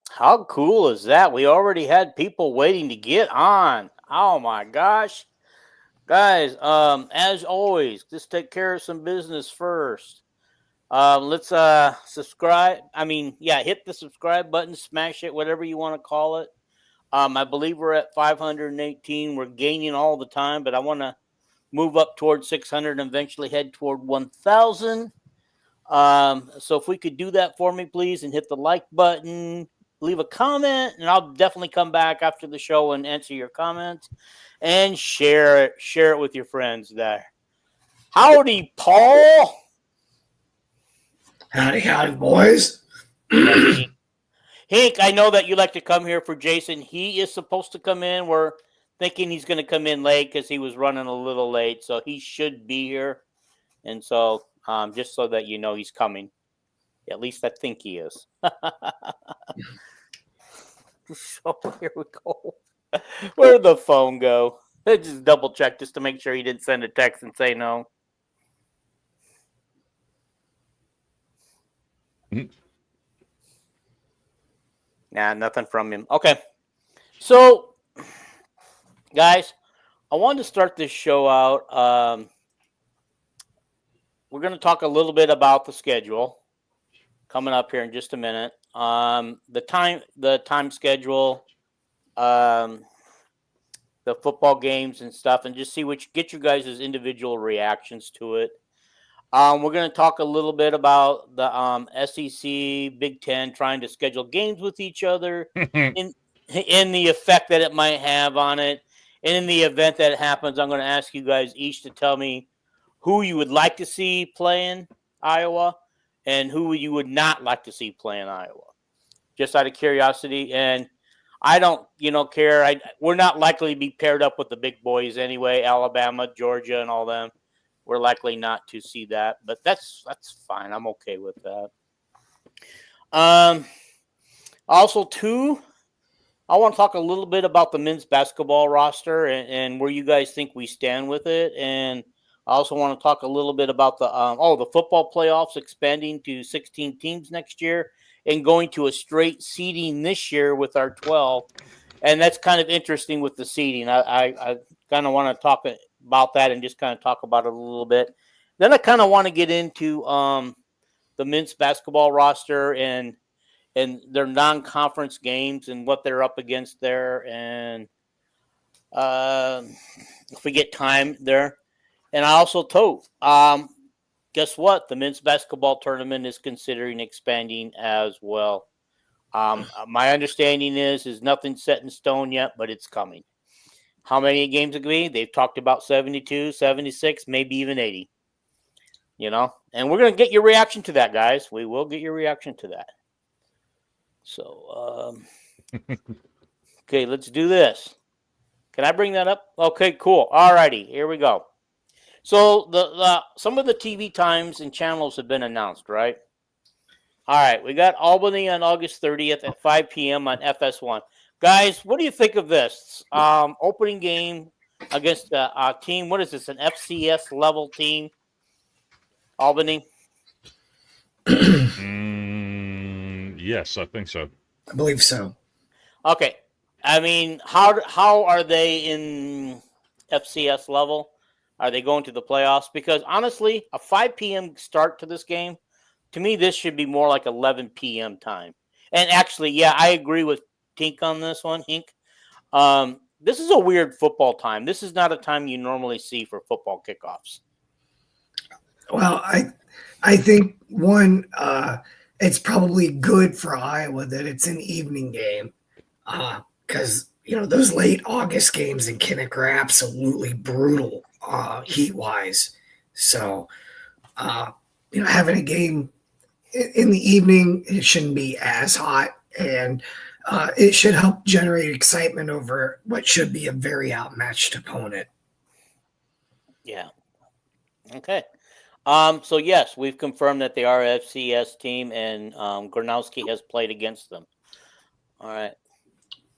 How cool is that? We already had people waiting to get on. Oh my gosh. Guys, as always, just take care of some business first. Let's subscribe. Hit the subscribe button, smash it, whatever you want to call it. I believe we're at 518. We're gaining all the time, but I want to move up toward 600 and eventually head toward 1,000. So if we could do that for me, please, and hit the like button, leave a comment, and I'll definitely come back after the show and answer your comments and share it. Share it with your friends there. Howdy, Paul. Howdy, boys. Hank, I know that you like to come here for Jason. He is supposed to come in. We're thinking he's going to come in late because he was running a little late, so he should be here. And so, just so that you know, he's coming. At least I think he is. So here we go. Where'd the phone go? I just double check just to make sure he didn't send a text and say no. Nah, nothing from him. Okay. So, guys, I wanted to start this show out. We're going to talk a little bit about the schedule coming up here in just a minute. The time schedule, the football games and stuff, and just get you guys' individual reactions to it. We're going to talk a little bit about the SEC, Big Ten trying to schedule games with each other, in the effect that it might have on it. And in the event that it happens, I'm going to ask you guys each to tell me who you would like to see playing Iowa and who you would not like to see playing Iowa. Just out of curiosity. And I don't, care. We're not likely to be paired up with the big boys anyway, Alabama, Georgia, and all them. We're likely not to see that, but that's fine. I'm okay with that. Also, too, I want to talk a little bit about the men's basketball roster and where you guys think we stand with it. And I also want to talk a little bit about the football playoffs expanding to 16 teams next year and going to a straight seeding this year with our 12. And that's kind of interesting with the seeding. I kind of want to talk about that and just kind of talk about it a little bit. Then I kind of want to get into the men's basketball roster and their non-conference games and what they're up against there. And if we get time there. And I also told, guess what? The men's basketball tournament is considering expanding as well. My understanding is nothing set in stone yet, but it's coming. How many games it could be? They've talked about 72, 76, maybe even 80. And we're going to get your reaction to that, guys. We will get your reaction to that. So, okay, let's do this. Can I bring that up? Okay, cool. All righty, here we go. So the some of the TV times and channels have been announced, right? All right, we got Albany on August 30th at 5 p.m. on FS1. Guys, what do you think of this? Opening game against a team, what is this, an FCS level team? Albany? Yes, I think so. I believe so. Okay. I mean, how are they in FCS level? Are they going to the playoffs? Because honestly, a 5 p.m. start to this game, to me, this should be more like 11 p.m. time. And actually, yeah, I agree with Tink on this one, Hink. This is a weird football time. This is not a time you normally see for football kickoffs. Well, I think, one, it's probably good for Iowa that it's an evening game because, those late August games in Kinnick are absolutely brutal heat-wise. So, having a game in the evening, it shouldn't be as hot, and it should help generate excitement over what should be a very outmatched opponent. Yeah. Okay. So yes, we've confirmed that they are an FCS team, and Gronowski has played against them. All right,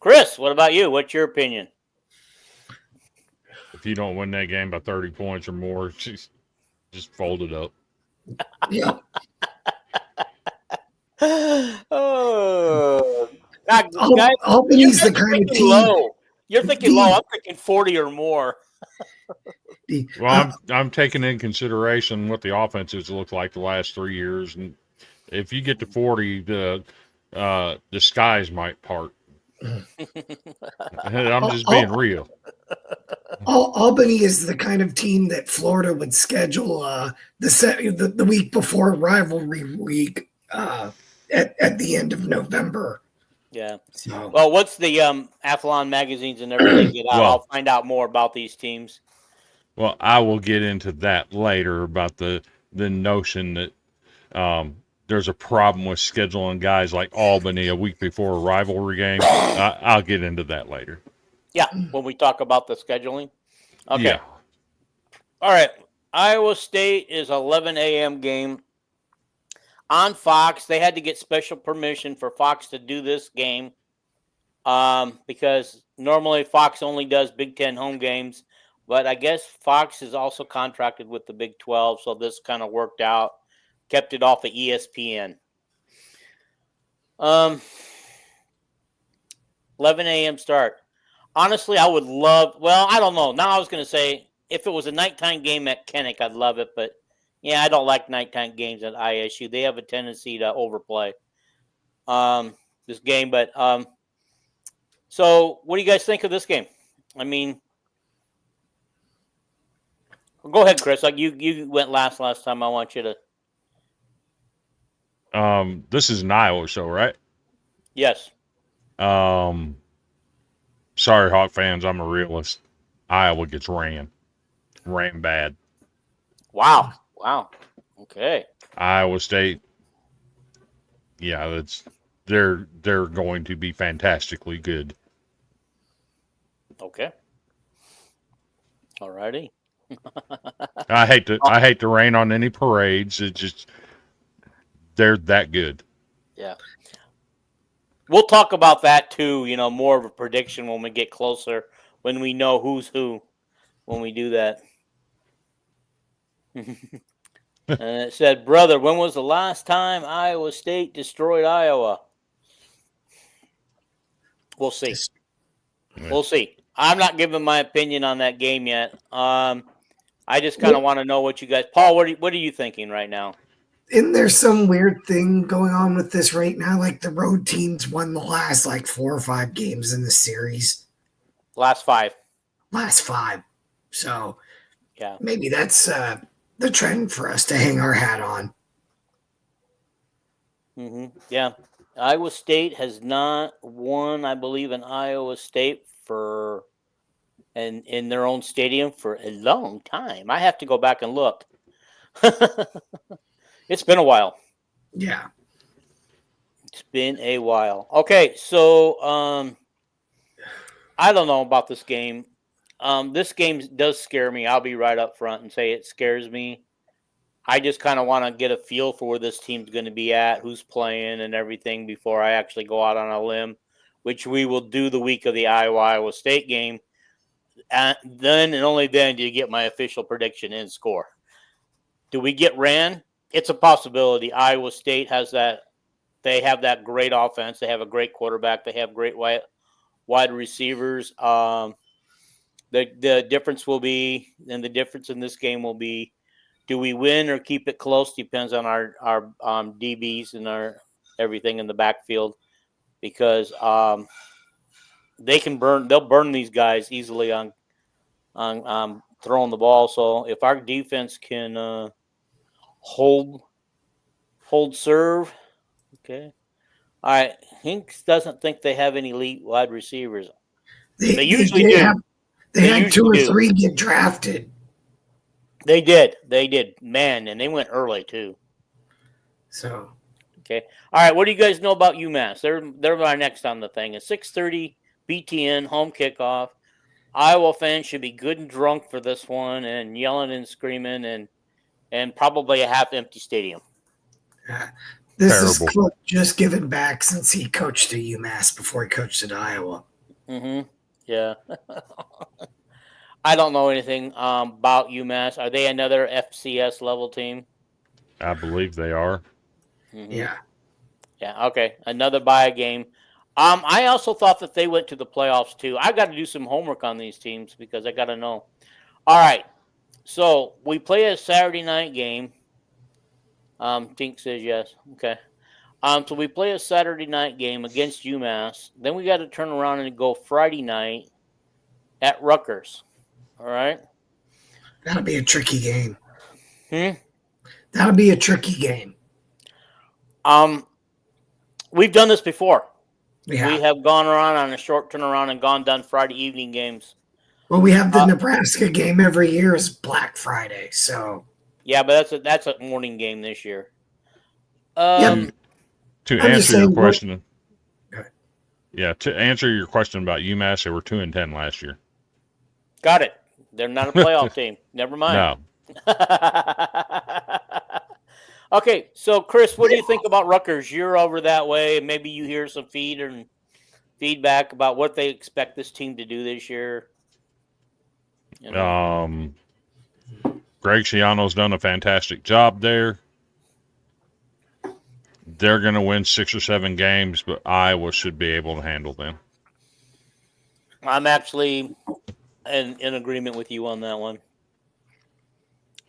Chris, what about you? What's your opinion? If you don't win that game by 30 points or more, just fold it up. Yeah. Oh, God, guys, Albany's the kind of team. Low. You're thinking low. I'm thinking 40 or more. Well, I'm taking in consideration what the offenses look like the last 3 years, and if you get to 40, the skies might part. I'm just being real. Albany is the kind of team that Florida would schedule the week before rivalry week at the end of November. Yeah. So. Well, what's the Athlon magazines and everything get out? Well, I'll find out more about these teams. Well, I will get into that later about the notion that there's a problem with scheduling guys like Albany a week before a rivalry game. I'll get into that later. Yeah, when we talk about the scheduling. Okay. Yeah. All right. Iowa State is 11 a.m. game on Fox. They had to get special permission for Fox to do this game because normally Fox only does Big Ten home games. But I guess Fox is also contracted with the Big 12, so this kind of worked out. Kept it off of ESPN. 11 a.m. start. Honestly, I would love – well, I don't know. Now I was going to say if it was a nighttime game at Kinnick, I'd love it. But, yeah, I don't like nighttime games at ISU. They have a tendency to overplay this game. But so what do you guys think of this game? I mean – go ahead, Chris. Like you went last time. I want you to. This is an Iowa show, right? Yes. Sorry, Hawk fans. I'm a realist. Iowa gets ran bad. Wow. Okay. Iowa State. Yeah, they're going to be fantastically good. Okay. All righty. I hate to rain on any parades. It just they're that good. Yeah. We'll talk about that too, more of a prediction when we get closer, when we know who's who, when we do that. And it said, brother, when was the last time Iowa State destroyed Iowa? We'll see. We'll see. I'm not giving my opinion on that game yet. I just kind of want to know what you guys, Paul, what are you thinking right now? Isn't there some weird thing going on with this right now? Like the road teams won the last 4 or 5 games in the series. Last five. So yeah, maybe that's the trend for us to hang our hat on. Mm-hmm. Yeah. Iowa State has not won, I believe, in Iowa State in their own stadium for a long time. I have to go back and look. It's been a while. Yeah. It's been a while. Okay, so I don't know about this game. This game does scare me. I'll be right up front and say it scares me. I just kind of want to get a feel for where this team's going to be at, who's playing and everything before I actually go out on a limb, which we will do the week of the Iowa State game. And then and only then do you get my official prediction and score. Do we get ran? It's a possibility. Iowa State has that. They have that great offense. They have a great quarterback. They have great wide receivers. The difference will be, and the difference in this game will be, do we win or keep it close? Depends on our DBs and our everything in the backfield, because they'll burn these guys easily on throwing the ball. So if our defense can hold serve, okay. All right, Hinks doesn't think they have any elite wide receivers. They usually do. They had 2 or 3 get drafted. They did. Man, and they went early too. So okay. All right, what do you guys know about UMass? They're my next on the thing. It's 6:30 BTN home kickoff. Iowa fans should be good and drunk for this one and yelling and screaming and probably a half empty stadium. This Terrible. Is Cook just giving back since he coached at UMass before he coached at Iowa. Mm-hmm. Yeah. I don't know anything about UMass. Are they another FCS level team? I believe they are. Mm-hmm. Yeah. Yeah, okay. Another bye game. I also thought that they went to the playoffs too. I got to do some homework on these teams because I got to know. All right, so we play a Saturday night game. Tink says yes. Okay. So we play a Saturday night game against UMass. Then we got to turn around and go Friday night at Rutgers. All right. That'll be a tricky game. Hmm. That'll be a tricky game. We've done this before. Yeah. We have gone around on a short turnaround and done Friday evening games. Well, we have the Nebraska game every year is Black Friday, so yeah, but that's a morning game this year. To answer your question, to answer your question about UMass, they were 2-10 last year. Got it. They're not a playoff team. Never mind. No. Okay, so Chris, what do you think about Rutgers? You're over that way. Maybe you hear some feedback about what they expect this team to do this year. You know? Greg Schiano's done a fantastic job there. They're going to win 6 or 7 games, but Iowa should be able to handle them. I'm actually in agreement with you on that one.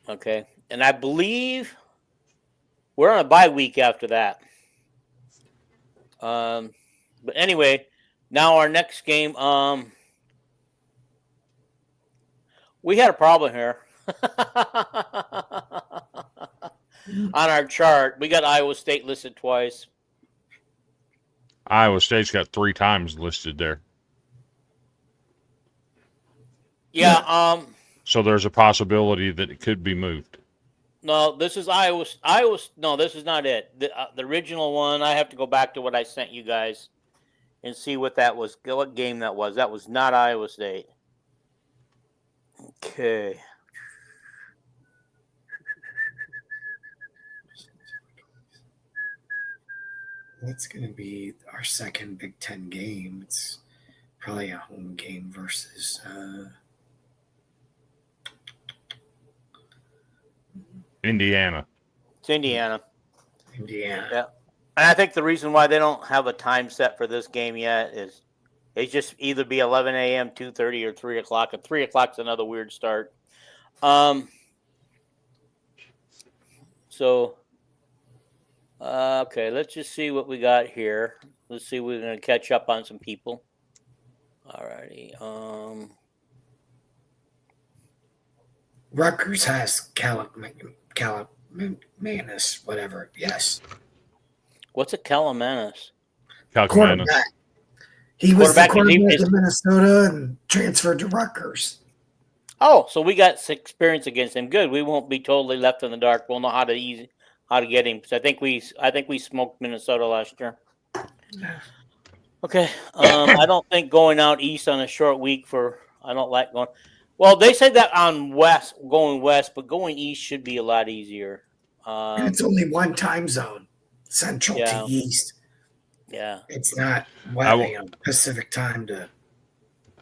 Okay, and I believe we're on a bye week after that. But anyway, now our next game. We had a problem here on our chart. We got Iowa State listed twice. Iowa State's got 3 times listed there. Yeah. So there's a possibility that it could be moved. No, this is Iowa. No, this is not it. The original one. I have to go back to what I sent you guys and see what that was. What game that was? That was not Iowa State. Okay. It's going to be our second Big Ten game. It's probably a home game versus. Indiana. It's Indiana. Indiana. Yeah. And I think the reason why they don't have a time set for this game yet is it just either be 11 a.m., 2:30, or 3 o'clock. And 3 o'clock's another weird start. Okay, let's just see what we got here. Let's see if we're going to catch up on some people. All righty. Rutgers has Calamanis, whatever. Yes. What's a Calamanis? Quarterback. He was the quarterback in Minnesota and transferred to Rutgers. Oh, so we got experience against him. Good. We won't be totally left in the dark. We'll know how to get him. Because I think we smoked Minnesota last year. Okay. I don't think going out east on a short week I don't like going. Well, they said that on going west, but going east should be a lot easier. And it's only one time zone, central to east. Yeah. It's not Pacific time to.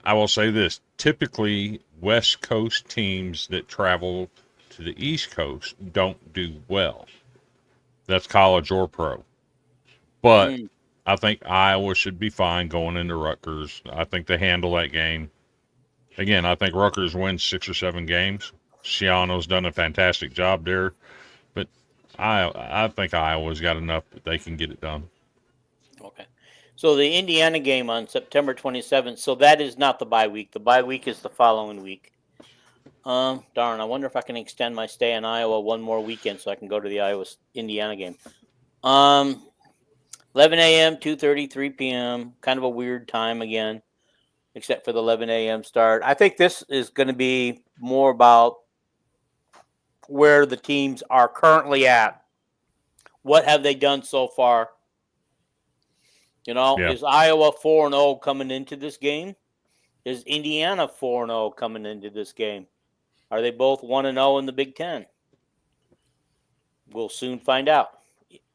I will say this. Typically, West Coast teams that travel to the East Coast don't do well. That's college or pro. But I think Iowa should be fine going into Rutgers. I think they handle that game. Again, I think Rutgers wins 6 or 7 games. Schiano's done a fantastic job there. But I think Iowa's got enough that they can get it done. Okay. So the Indiana game on September 27th. So that is not the bye week. The bye week is the following week. Darn, I wonder if I can extend my stay in Iowa one more weekend so I can go to the Iowa-Indiana game. 11 a.m., 2:30, 3 p.m. Kind of a weird time again, except for the 11 a.m. start. I think this is going to be more about where the teams are currently at. What have they done so far? Is Iowa 4-0 coming into this game? Is Indiana 4-0 coming into this game? Are they both 1-0 in the Big Ten? We'll soon find out.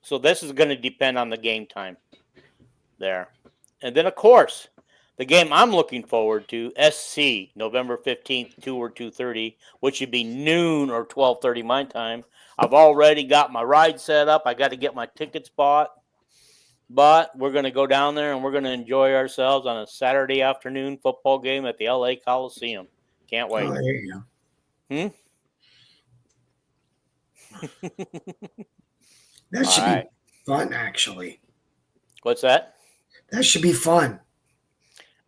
So this is going to depend on the game time there. And then, of course, the game I'm looking forward to, SC, November 15th, 2 or 2:30, which should be noon or 12:30 my time. I've already got my ride set up. I got to get my tickets bought. But we're going to go down there and we're going to enjoy ourselves on a Saturday afternoon football game at the LA Coliseum. Can't wait. Oh, there you go. That should be fun, actually. What's that? That should be fun.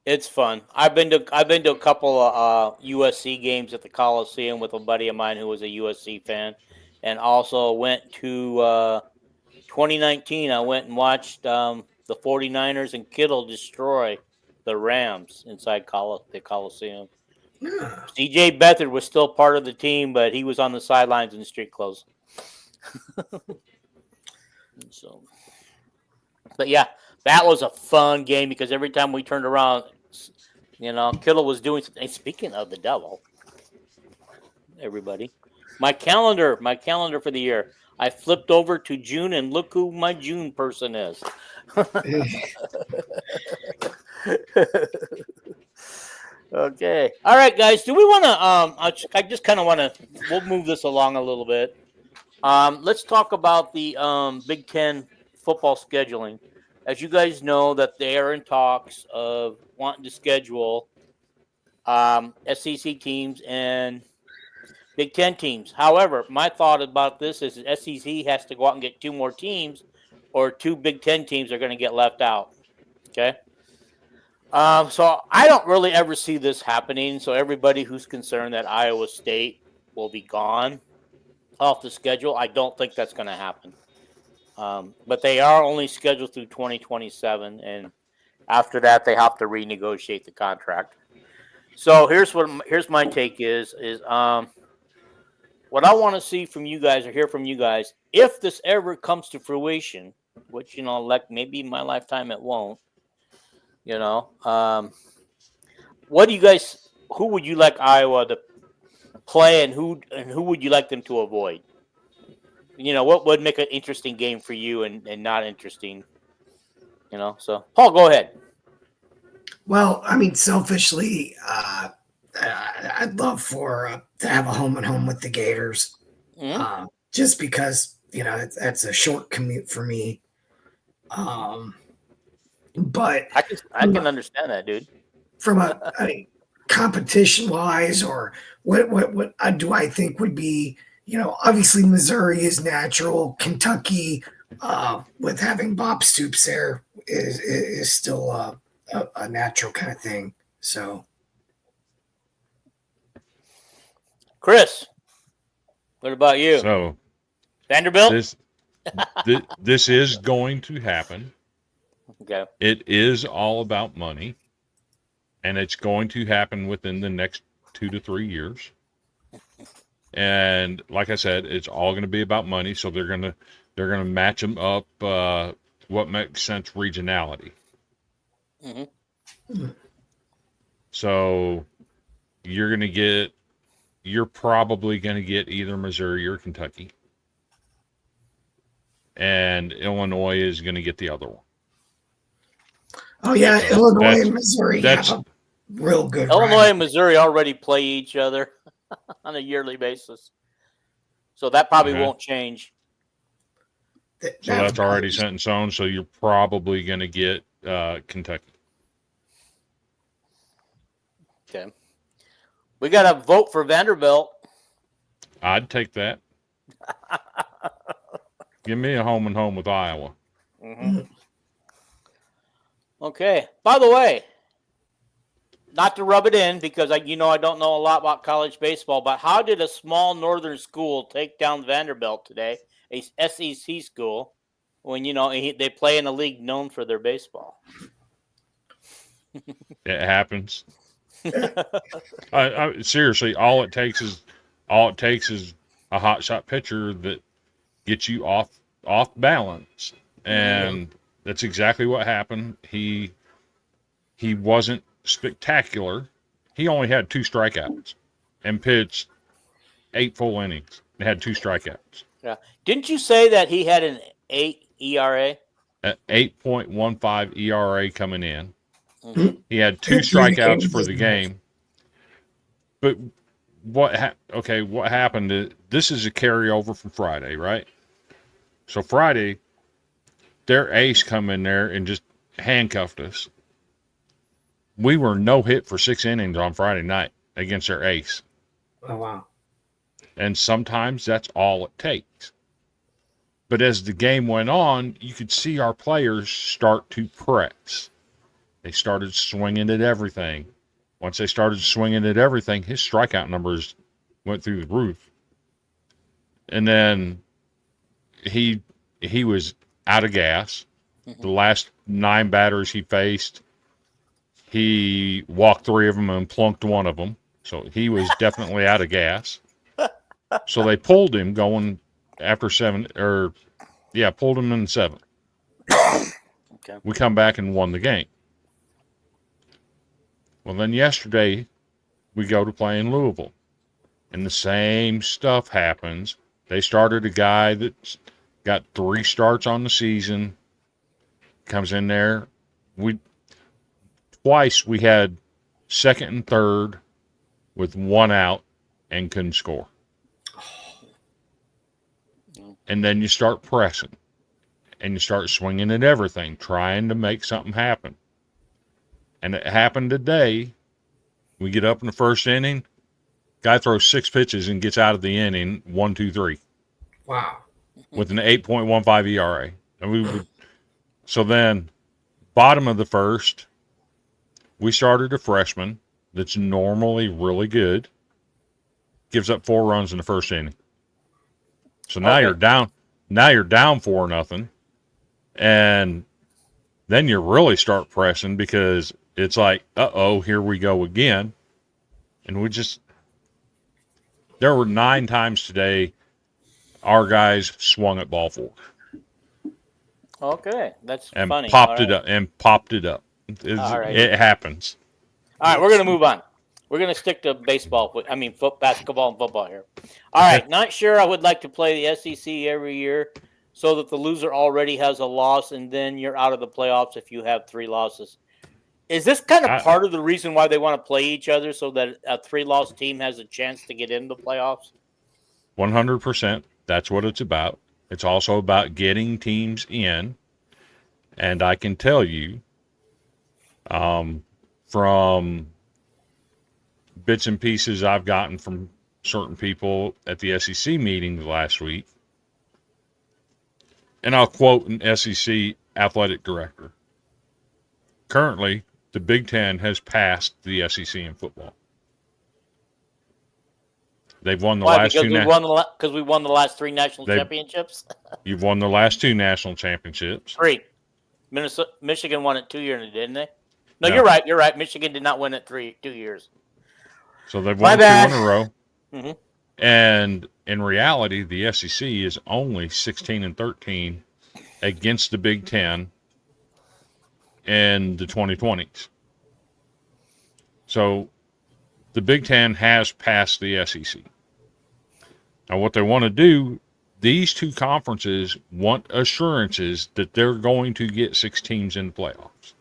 It's fun. I've been to a couple of USC games at the Coliseum with a buddy of mine who was a USC fan, and also went to 2019. I went and watched the 49ers and Kittle destroy the Rams inside the Coliseum. Yeah. CJ Beathard was still part of the team, but he was on the sidelines in street clothes. So, but yeah, that was a fun game because every time we turned around, Kittle was doing something. And speaking of the devil, everybody, my calendar for the year, I flipped over to June and look who my June person is. Okay. All right, guys. Do we want to? I just kind of want to. We'll move this along a little bit. Let's talk about the Big Ten football scheduling. As you guys know, that they are in talks of wanting to schedule SEC teams and Big Ten teams. However, my thought about this is that SEC has to go out and get 2 more teams, or 2 Big Ten teams are going to get left out. Okay. So I don't really ever see this happening. So everybody who's concerned that Iowa State will be gone off the schedule, I don't think that's going to happen. But they are only scheduled through 2027, and after that, they have to renegotiate the contract. So here's my take is what I want to see from you guys or hear from you guys, if this ever comes to fruition, which like maybe in my lifetime it won't. What do you guys? Who would you like Iowa to play, and who would you like them to avoid? What would make an interesting game for you and not interesting? So Paul, go ahead. Well, I mean, selfishly, I'd love to have a home and home with the Gators, just because that's a short commute for me. But I can understand that, dude. From competition wise, or what do I think would be, obviously Missouri is natural. Kentucky, with having Bob Stoops there, is still a natural kind of thing. So, Chris, what about you? So, Vanderbilt. This is going to happen. Okay. It is all about money, and it's going to happen within the next 2 to 3 years. And like I said, it's all going to be about money. So they're going to match them up. What makes sense regionality. Mm-hmm. So you're probably going to get either Missouri or Kentucky, and Illinois is going to get the other one. Oh yeah, Illinois and Missouri have a real good. Illinois and Missouri already play each other on a yearly basis, so that probably won't change. So that's already set in stone. So you're probably going to get Kentucky. Okay, we got to vote for Vanderbilt. I'd take that. Give me a home and home with Iowa. Mm-hmm. Okay. By the way, not to rub it in because I don't know a lot about college baseball, but how did a small northern school take down Vanderbilt today, a SEC school, when they play in a league known for their baseball? It happens. Seriously, all it takes is a hot shot pitcher that gets you off balance, and that's exactly what happened. He wasn't spectacular. He only had 2 strikeouts and pitched 8 full innings and had 2 strikeouts. Yeah. Didn't you say that he had an 8 ERA? At 8.15 ERA coming in. Mm-hmm. He had 2 strikeouts for the game. But what happened? This is a carryover from Friday, right? So Friday, their ace come in there and just handcuffed us. We were no hit for 6 innings on Friday night against their ace. Oh, wow. And sometimes that's all it takes. But as the game went on, you could see our players start to press. They started swinging at everything. Once they started swinging at everything, his strikeout numbers went through the roof. And then he was out of gas. The last 9 batters he faced, he walked 3 of them and plunked 1 of them. So he was definitely out of gas. So they pulled him going after 7, pulled him in 7. Okay. We come back and won the game. Well, then yesterday we go to play in Louisville, and the same stuff happens. They started a guy that's got 3 starts on the season, comes in there. Twice we had second and third with 1 out and couldn't score. And then you start pressing, and you start swinging at everything, trying to make something happen. And it happened today. We get up in the first inning, guy throws 6 pitches and gets out of the inning 1, 2, 3. Wow. With an 8.15 ERA. And so then, bottom of the first, we started a freshman that's normally really good, gives up 4 runs in the first inning. So now you're down. Now you're down 4-0, and then you really start pressing because it's like, here we go again. And there were 9 times today our guys swung at ball 4. Okay, that's and funny. Popped it up. All right. It happens. All right, we're going to move on. We're going to stick to basketball and football here. All right, not sure I would like to play the SEC every year so that the loser already has a loss and then you're out of the playoffs if you have 3 losses. Is this kind of part of the reason why they want to play each other so that a 3-loss team has a chance to get into the playoffs? 100%. That's what it's about. It's also about getting teams in. And I can tell you from bits and pieces I've gotten from certain people at the SEC meeting last week, and I'll quote an SEC athletic director. Currently, the Big Ten has passed the SEC in football. They've won the last two. Because we won the last 3 national championships. You've won the last 2 national championships. 3. Michigan won it 2 years, didn't they? No, you're right. You're right. Michigan did not win it 2 years. So they've won 2 in a row. Mm-hmm. And in reality, the SEC is only 16-13 against the Big Ten in the 2020s. So the Big Ten has passed the SEC. Now, what they want to do, these 2 conferences want assurances that they're going to get 6 teams in the playoffs.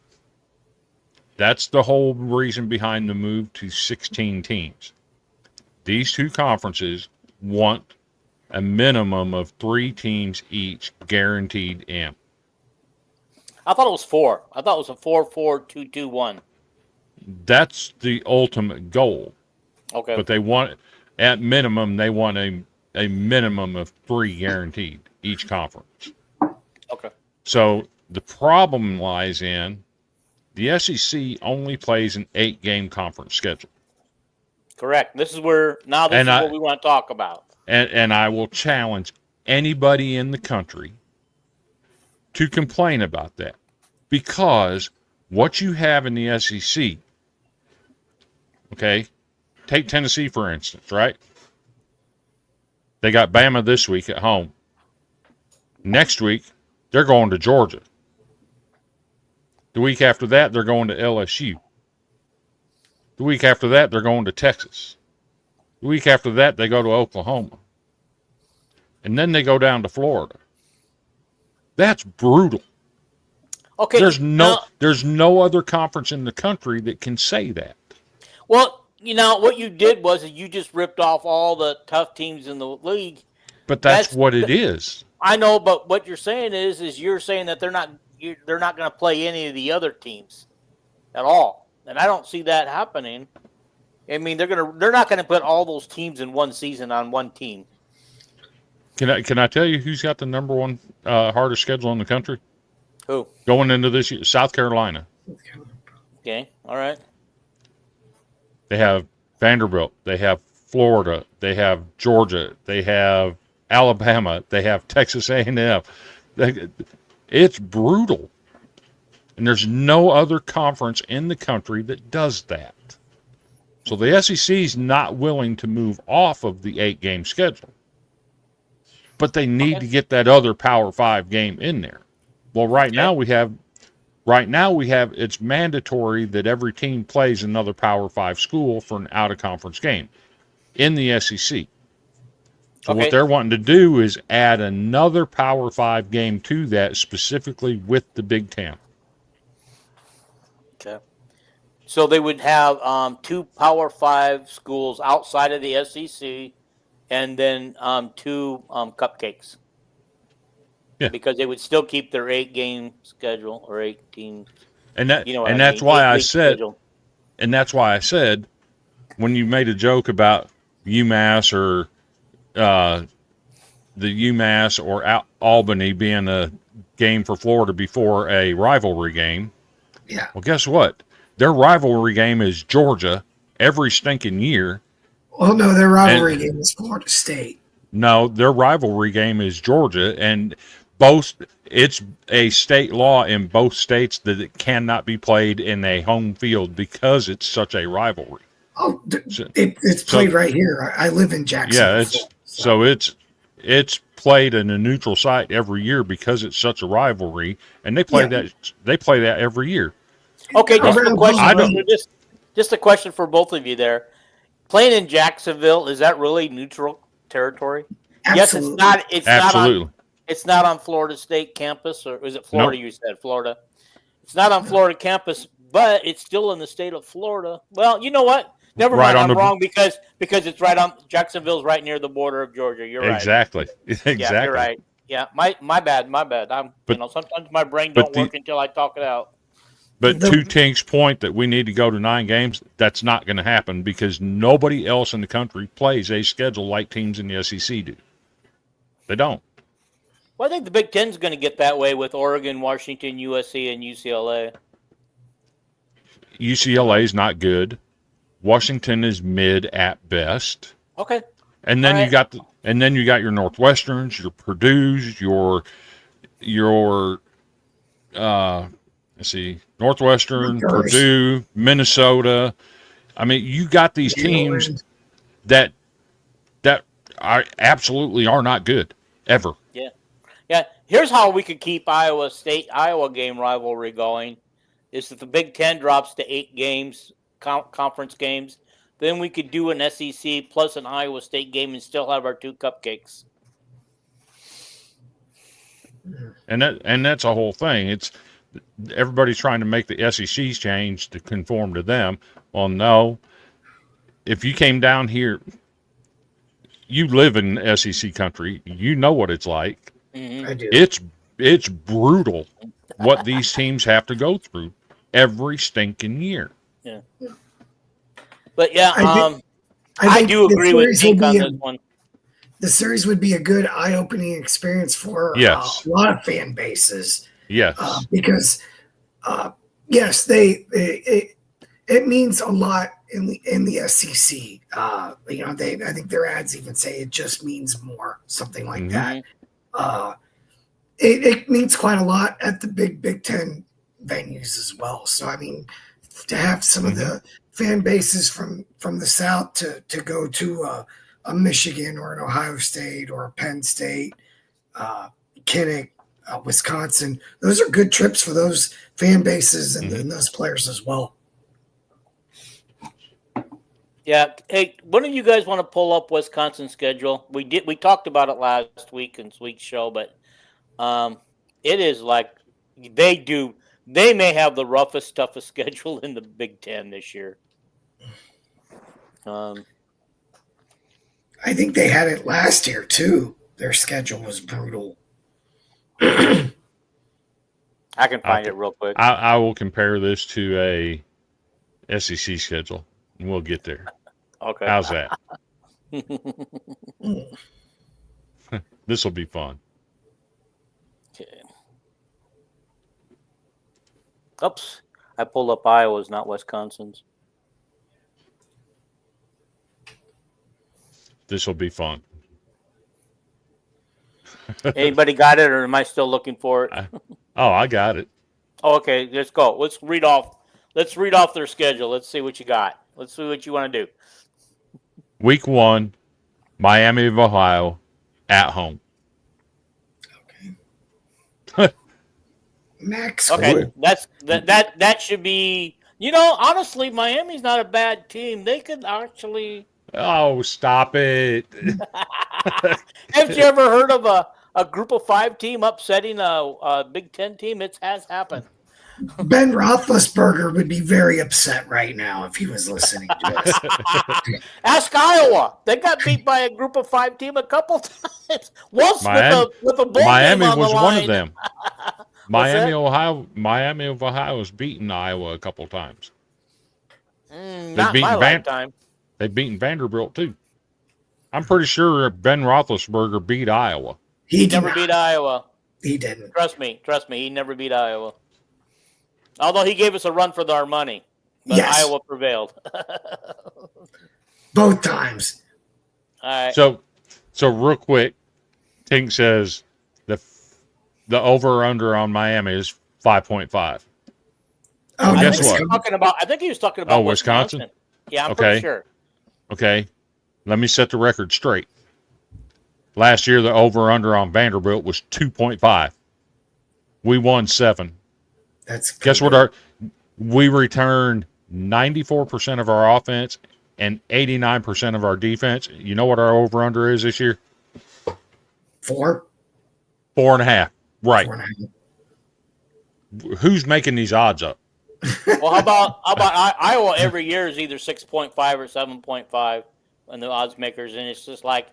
That's the whole reason behind the move to 16 teams. These 2 conferences want a minimum of 3 teams each guaranteed in. I thought it was 4. I thought it was a 4-4-2-2-1. That's the ultimate goal. Okay. But they want, at minimum, they want a minimum of 3 guaranteed each conference. Okay. So the problem lies in the SEC only plays an 8-game conference schedule. Correct. This is what we want to talk about. And I will challenge anybody in the country to complain about that. Because what you have in the SEC, okay, take Tennessee, for instance, right? They got Bama this week at home. Next week, they're going to Georgia. The week after that, they're going to LSU. The week after that, they're going to Texas. The week after that, they go to Oklahoma. And then they go down to Florida. That's brutal. Okay. There's no other conference in the country that can say that. Well, what you did was you just ripped off all the tough teams in the league. But that's what it is. I know, but what you're saying is you're saying that they're not going to play any of the other teams at all, and I don't see that happening. I mean, they're not going to put all those teams in one season on one team. Can I tell you who's got the number one hardest schedule in the country? Who? Going into this year? South Carolina. Okay, all right. They have Vanderbilt. They have Florida. They have Georgia. They have Alabama. They have Texas A&M. It's brutal. And there's no other conference in the country that does that. So the SEC is not willing to move off of the 8-game schedule. But they need to get that other Power 5 game in there. Well, right now we have it's mandatory that every team plays another Power 5 school for an out-of-conference game in the SEC. So what they're wanting to do is add another Power 5 game to that, specifically with the Big Ten. Okay. So they would have 2 Power 5 schools outside of the SEC, and then 2 cupcakes. Yeah. Because they would still keep their 8-game schedule or 18. And that, you know, and that's why I said, schedule. And that's why I said, when you made a joke about UMass or the UMass or Albany being a game for Florida before a rivalry game. Yeah. Well, guess what? Their rivalry game is Georgia every stinking year. Well, no, their rivalry game is Florida State. No, their rivalry game is Georgia, and it's a state law in both states that it cannot be played in a home field because it's such a rivalry. Oh, it's played right here. I live in Jacksonville. Yeah, so it's played in a neutral site every year because it's such a rivalry, and they play that every year. Okay, just a question for both of you there. Playing in Jacksonville, is that really neutral territory? Absolutely. Yes, it's not. Absolutely. It's not on Florida State campus, or is it Florida? Nope. You said Florida. It's not on Florida campus, but it's still in the state of Florida. Well, you know what? Never mind. I'm wrong because it's right on Jacksonville's right near the border of Georgia. You're right. Exactly. Yeah, you're right. Yeah, my bad. Sometimes my brain don't work until I talk it out. But to Tink's point that we need to go to 9 games, that's not going to happen because nobody else in the country plays a schedule like teams in the SEC do. They don't. Well, I think the Big Ten's going to get that way with Oregon, Washington, USC, and UCLA. UCLA is not good. Washington is mid at best. Okay. And then you got your Northwesterns, your Purdue's, your let's see, Northwestern, Purdue, Minnesota. I mean, you got these teams that absolutely are not good ever. Yeah. Yeah. Here's how we could keep Iowa game rivalry going: is if the Big Ten drops to 8 games, conference games, then we could do an SEC plus an Iowa State game and still have our 2 cupcakes. And that's a whole thing. It's everybody's trying to make the SEC's change to conform to them. Well, no. If you came down here, you live in SEC country. You know what it's like. Mm-hmm. I do. It's brutal what these teams have to go through every stinking year. Yeah. But yeah, I do agree with Tink on this one. The series would be a good eye-opening experience for a lot of fan bases. Yes, because yes, it means a lot in the SEC. I think their ads even say it just means more, something like that. It means quite a lot at the Big Ten venues as well. So I mean, to have some of the fan bases from the South to go to a Michigan or an Ohio State or a Penn State, Kinnick, Wisconsin, those are good trips for those fan bases and those players as well. Yeah. Hey, when do you guys want to pull up Wisconsin's schedule? We talked about it last week in this week's show, but it is like they may have the roughest, toughest schedule in the Big Ten this year. I think they had it last year too. Their schedule was brutal. I can find it real quick. I will compare this to a SEC schedule, and we'll get there. Okay. How's that? This will be fun. Okay. Oops. I pulled up Iowa's, not Wisconsin's. This will be fun. Anybody got it, or am I still looking for it? I got it. Oh, okay, let's go. Let's read off their schedule. Let's see what you got. Let's see what you want to do. Week 1, Miami of Ohio, at home. Okay. Max. Okay, that should be. Honestly, Miami's not a bad team. They could actually. Oh, stop it. Have you ever heard of a group of 5 team upsetting a Big Ten team? It has happened. Ben Roethlisberger would be very upset right now if he was listening to us. Ask Iowa. They got beat by a group of 5 team a couple times. Once with a bowl Miami game on was the line. one of them. Miami of Ohio has beaten Iowa a couple times. Not my lifetime. They've beaten Vanderbilt too. I'm pretty sure Ben Roethlisberger beat Iowa. He never beat Iowa. He didn't. Trust me. He never beat Iowa. Although he gave us a run for our money. But yes. Iowa prevailed. Both times. All right. So real quick, Tink says the over-under on Miami is 5.5. Oh, guess what? I think he was talking about Wisconsin? Yeah, I'm pretty sure. Okay. Let me set the record straight. Last year, the over-under on Vanderbilt was 2.5. We won 7. That's good. Guess what? We returned 94% of our offense and 89% of our defense. You know what our over-under is this year? 4. 4.5. Right. 4.5. Who's making these odds up? Well, how about Iowa every year is either 6.5 or 7.5 on the odds makers, and it's just like,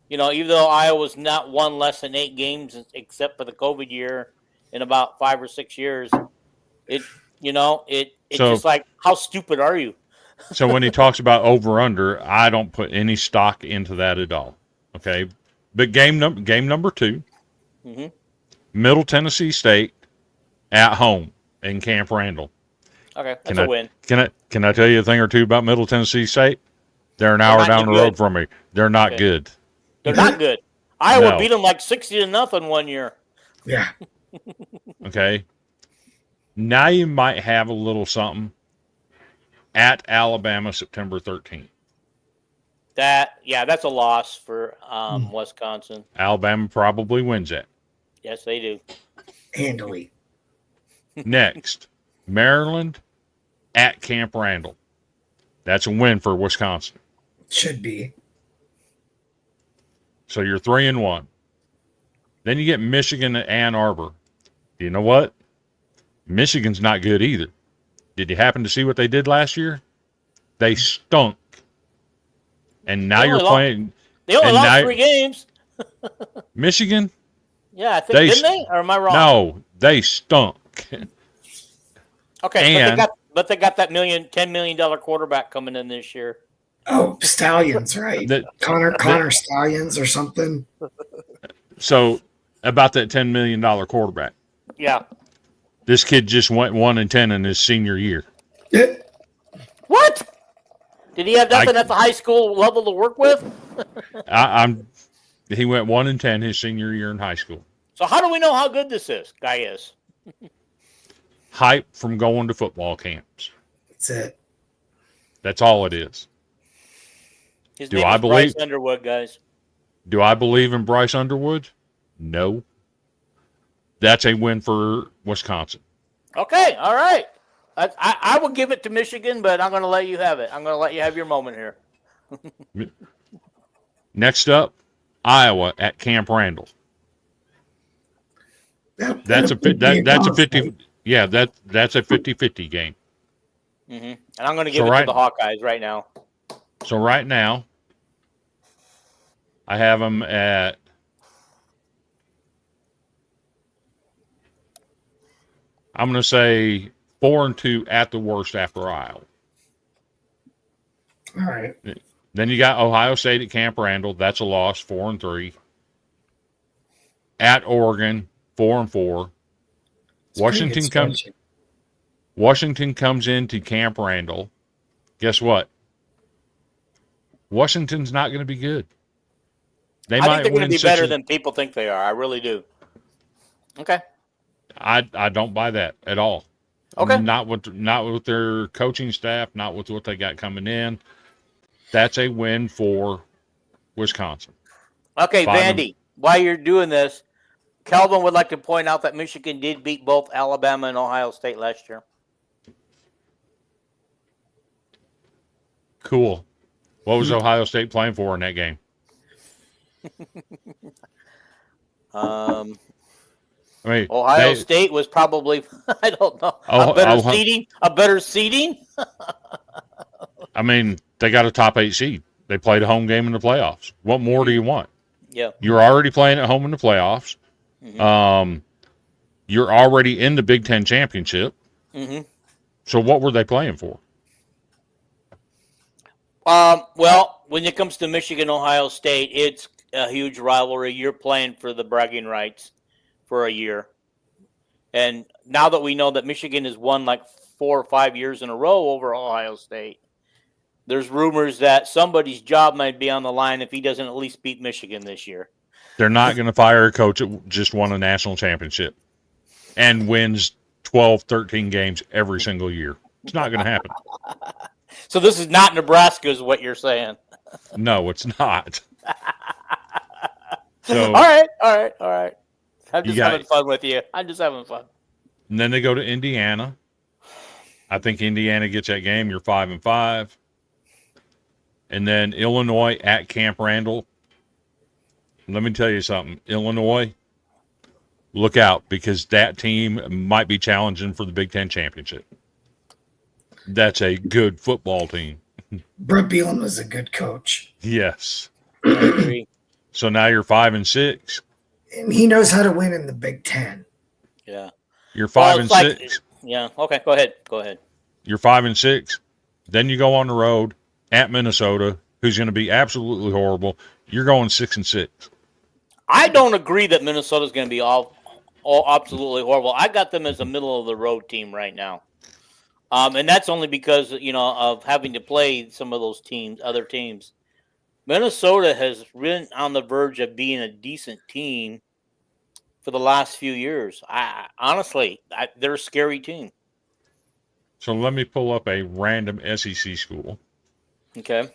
even though Iowa's not won less than 8 games except for the COVID year in about 5 or 6 years, it's just like, how stupid are you? So when he talks about over/under, I don't put any stock into that at all. Okay, but game number 2, Middle Tennessee State at home in Camp Randall. Okay, that's a win. Can I tell you a thing or two about Middle Tennessee State? They're an hour down the road from me. They're not good. They're not good. Iowa beat them like 60-0 one year. Yeah. Okay. Now you might have a little something at Alabama September 13th. That's a loss for Wisconsin. Alabama probably wins that. Yes, they do. Handily. Next, Maryland at Camp Randall. That's a win for Wisconsin. Should be. So you're 3-1. Then you get Michigan at Ann Arbor. You know what? Michigan's not good either. Did you happen to see what they did last year? They stunk. And now you're playing. They only lost 3 games. Michigan? Yeah, I think didn't they? Or am I wrong? No, they stunk. Okay, but they got that $10 million quarterback coming in this year. Oh, Stallions, right? Connor Stallions or something. So about that $10 million quarterback. Yeah. This kid just went 1-10 in his senior year. What? Did he have nothing at the high school level to work with? He went 1-10 his senior year in high school. So how do we know how good this guy is? Hype from going to football camps. That's it. That's all it is. His name is Bryce Underwood, guys. Do I believe in Bryce Underwood? No. That's a win for Wisconsin. Okay, all right. I will give it to Michigan, but I'm going to let you have it. I'm going to let you have your moment here. Next up, Iowa at Camp Randall. That's a 50. Yeah, that's a 50-50 game. Mm-hmm. And I'm going to give it to the Hawkeyes right now. So right now, I have them at I'm going to say 4-2 at the worst after Iowa. All right. Then you got Ohio State at Camp Randall. That's a loss, 4-3. At Oregon, 4-4. Washington comes into Camp Randall. Guess what? Washington's not going to be good. I think they're going to be better than people think they are. I really do. Okay. I don't buy that at all. Okay. Not with their coaching staff, not with what they got coming in. That's a win for Wisconsin. Okay, Vandy, while you're doing this, Calvin would like to point out that Michigan did beat both Alabama and Ohio State last year. Cool. What was Ohio State playing for in that game? I mean, Ohio State was probably, I don't know, a better seeding. I mean, they got a top 8 seed. They played a home game in the playoffs. What more do you want? Yeah. You're already playing at home in the playoffs. Mm-hmm. You're already in the Big Ten championship. Mm-hmm. So what were they playing for? Well, when it comes to Michigan, Ohio State, it's a huge rivalry. You're playing for the bragging rights for a year. And now that we know that Michigan has won like 4 or 5 years in a row over Ohio State, there's rumors that somebody's job might be on the line if he doesn't at least beat Michigan this year. They're not going to fire a coach that just won a national championship and wins 12, 13 games every single year. It's not going to happen. So this is not Nebraska is what you're saying. No, it's not. So, all right. I'm just having fun with you. I'm just having fun. And then they go to Indiana. I think Indiana gets that game. You're 5-5. And then Illinois at Camp Randall. Let me tell you something. Illinois, look out, because that team might be challenging for the Big Ten championship. That's a good football team. Brett Bielema was a good coach. Yes. I agree. So now you're 5-6. And he knows how to win in the Big Ten. Yeah. You're 5-6. Yeah. Okay. Go ahead. You're 5-6. Then you go on the road at Minnesota, who's going to be absolutely horrible. You're going 6-6. I don't agree that Minnesota's going to be all absolutely horrible. I got them as a middle of the road team right now. And that's only because, of having to play some of those other teams. Minnesota has been on the verge of being a decent team for the last few years. Honestly, they're a scary team. So let me pull up a random SEC school. Okay.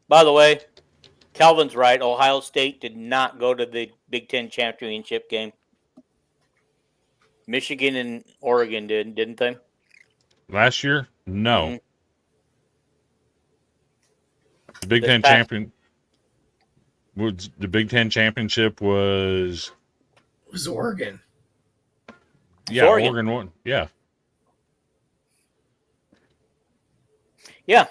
By the way, Calvin's right. Ohio State did not go to the Big Ten championship game. Michigan and Oregon didn't they? Last year? No. Mm-hmm. The Big Ten champion was the Big Ten championship was Oregon. Yeah, Oregon won. Yeah. Yeah.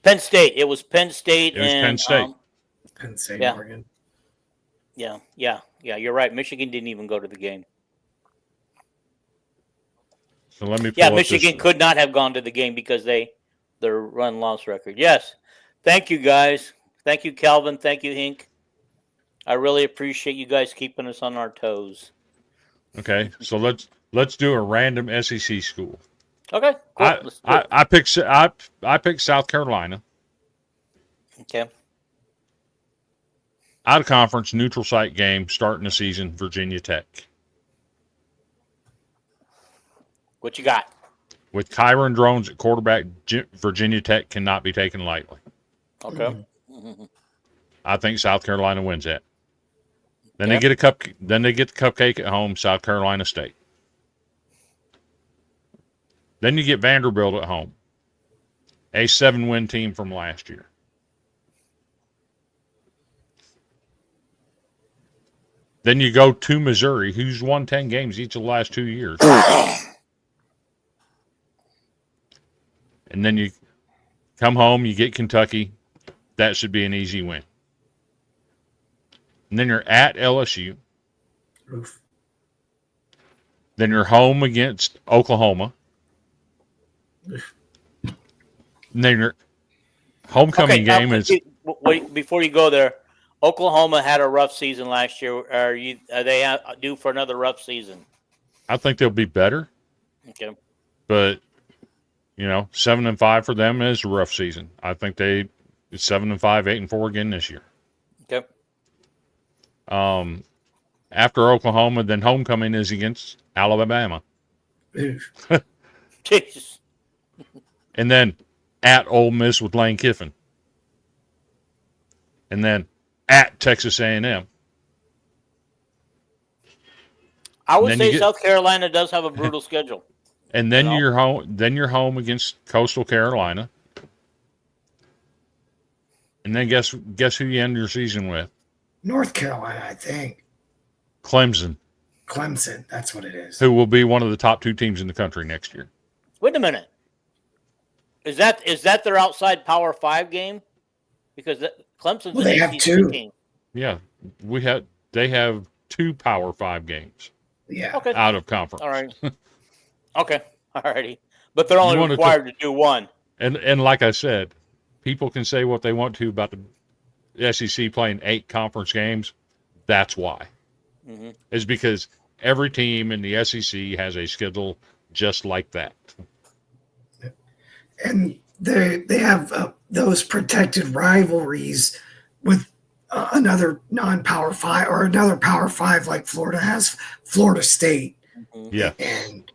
Penn State. It was Penn State. Penn State. Penn State, yeah. Oregon. Yeah. You're right. Michigan didn't even go to the game. So let me. Pull Michigan could not have gone to the game because their run-loss record. Yes. Thank you, guys. Thank you, Calvin. Thank you, Hink. I really appreciate you guys keeping us on our toes. Okay, so let's do a random SEC school. Okay, cool. I picked South Carolina. Okay. Out of conference, neutral site game, starting the season, Virginia Tech. What you got? With Kyron Drones at quarterback, Virginia Tech cannot be taken lightly. Okay. Mm-hmm. I think South Carolina wins that. Then they get Then they get the cupcake at home, South Carolina State. Then you get Vanderbilt at home, a 7-win team from last year. Then you go to Missouri, who's won 10 games each of the last 2 years. And then you come home, you get Kentucky, That should be an easy win. And then you're at LSU. Oof. Then you're home against Oklahoma. And then your homecoming game is. Wait, before you go there, Oklahoma had a rough season last year. Are they due for another rough season? I think they'll be better. Okay. But 7-5 for them is a rough season. I think it's 7-5, 8-4 again this year. Okay. After Oklahoma, then homecoming is against Alabama. Jesus. And then at Ole Miss with Lane Kiffin. And then at Texas A&M. I would say South Carolina does have a brutal schedule. And then you're home. Then you're home against Coastal Carolina. And then guess who you end your season with? North Carolina, I think. Clemson. Clemson, that's what it is. Who will be one of the top 2 teams in the country next year. Wait a minute. Is that their outside Power 5 game? Because Clemson's they have 2 team. Yeah, they have 2 Power 5 games. Yeah. Okay. Out of conference. All right. Okay. All righty. But they're only required to do 1. And like I said, people can say what they want to about the SEC playing 8 conference games. That's why. Mm-hmm. It's because every team in the SEC has a schedule just like that. And they have those protected rivalries with another non-Power 5 or another Power 5 like Florida has, Florida State. Mm-hmm. Yeah. And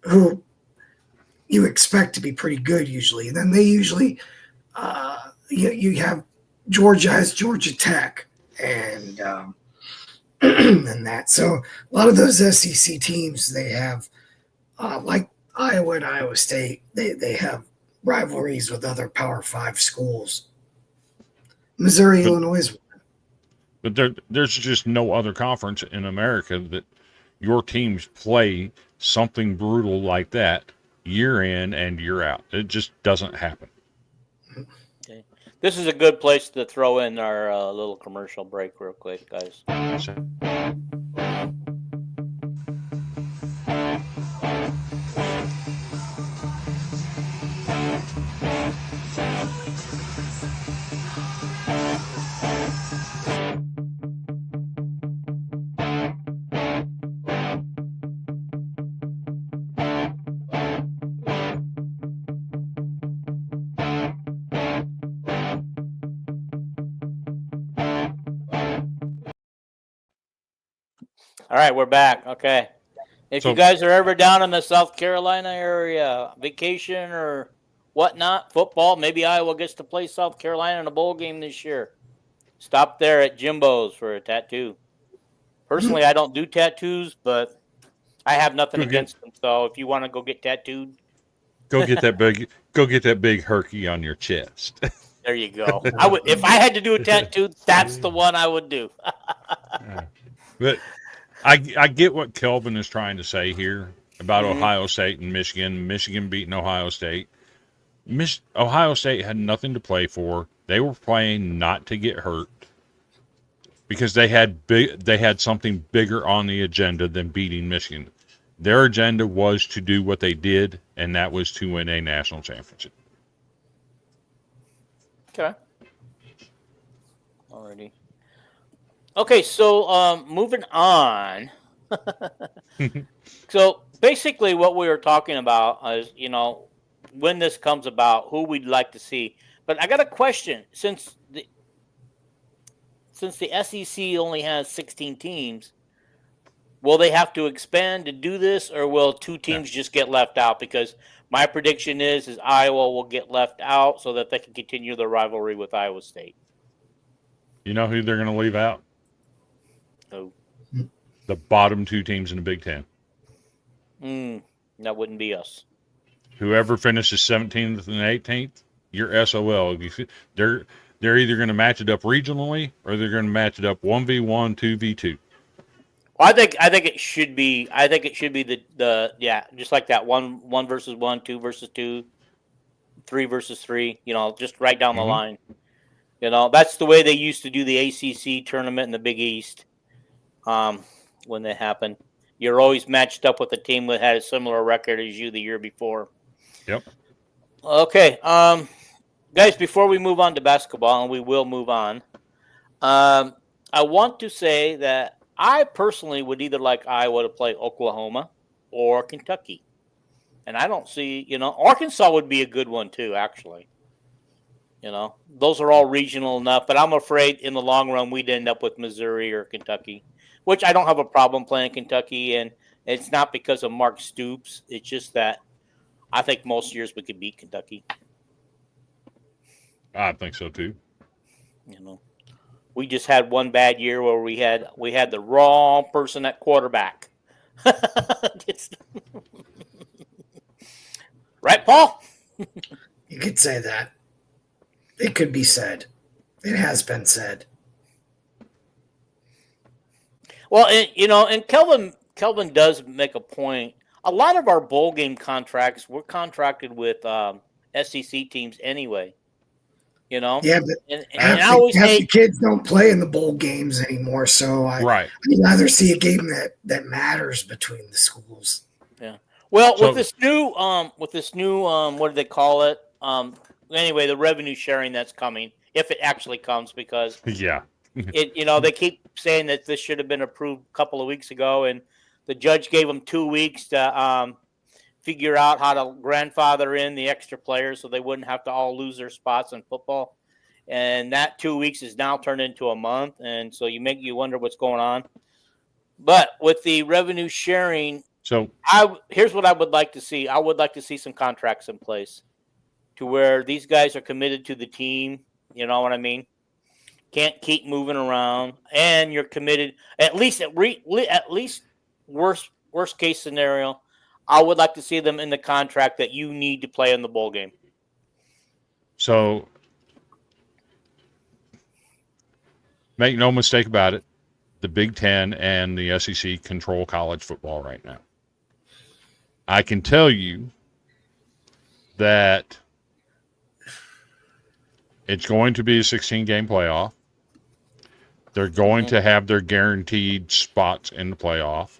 who you expect to be pretty good usually. And then they usually, you have Georgia has Georgia Tech and and that. So a lot of those SEC teams, they have, like Iowa and Iowa State, they have rivalries with other Power 5 schools. Missouri, Illinois. But there's just no other conference in America that your teams play something brutal like that year in and year out. It just doesn't happen. Okay. This is a good place to throw in our little commercial break real quick, guys. All right, we're back. Okay. If you guys are ever down in the South Carolina area, vacation or whatnot, football, maybe Iowa gets to play South Carolina in a bowl game this year. Stop there at Jimbo's for a tattoo. Personally, I don't do tattoos, but I have nothing against them. So if you want to go get tattooed, go get that big herky on your chest. There you go. I would, if I had to do a tattoo, that's the one I would do. But I get what Kelvin is trying to say here about Ohio State and Michigan. Michigan beating Ohio State. Ohio State had nothing to play for. They were playing not to get hurt because they had something bigger on the agenda than beating Michigan. Their agenda was to do what they did, and that was to win a national championship. Okay. Alrighty. Okay, so moving on. So basically what we were talking about is, when this comes about, who we'd like to see. But I got a question. Since the SEC only has 16 teams, will they have to expand to do this, or will 2 teams just get left out? Because my prediction is Iowa will get left out so that they can continue the rivalry with Iowa State. You know who they're going to leave out? Who? The bottom 2 teams in the Big Ten. That wouldn't be us. Whoever finishes 17th and 18th, you're SOL. They're either going to match it up regionally or they're going to match it up 1v1, 2v2. Well, I think it should be. I think it should be the just like that 1 versus 1, 2 versus 2, 3 versus 3. Just right down the line. That's the way they used to do the ACC tournament in the Big East. When they happened, you're always matched up with a team that had a similar record as you the year before. Yep. Okay, guys, before we move on to basketball, and we will move on, I want to say that I personally would either like Iowa to play Oklahoma or Kentucky. And I don't see, Arkansas would be a good one too, actually. Those are all regional enough, but I'm afraid in the long run we'd end up with Missouri or Kentucky, which I don't have a problem playing Kentucky. And it's not because of Mark Stoops. It's just that I think most years we could beat Kentucky. I think so too. We just had one bad year where we had the wrong person at quarterback. Right, Paul? You could say that. It could be said. It has been said. Well, and Kelvin does make a point. A lot of our bowl game contracts, we're contracted with SEC teams anyway. Yeah, but and I always hate the kids don't play in the bowl games anymore. So I'd rather see a game that matters between the schools. Yeah. Well, with this new what do they call it? Anyway, the revenue sharing that's coming, if it actually comes, because they keep saying that this should have been approved a couple of weeks ago, and the judge gave them 2 weeks to figure out how to grandfather in the extra players so they wouldn't have to all lose their spots in football. And that 2 weeks is now turned into a month, and so you wonder what's going on. But with the revenue sharing, here's what I would like to see. I would like to see some contracts in place to where these guys are committed to the team. You know what I mean? Can't keep moving around, and you're committed. At least worst case scenario, I would like to see them in the contract that you need to play in the bowl game. So, make no mistake about it, the Big Ten and the SEC control college football right now. I can tell you that it's going to be a 16-game playoff. They're going to have their guaranteed spots in the playoff.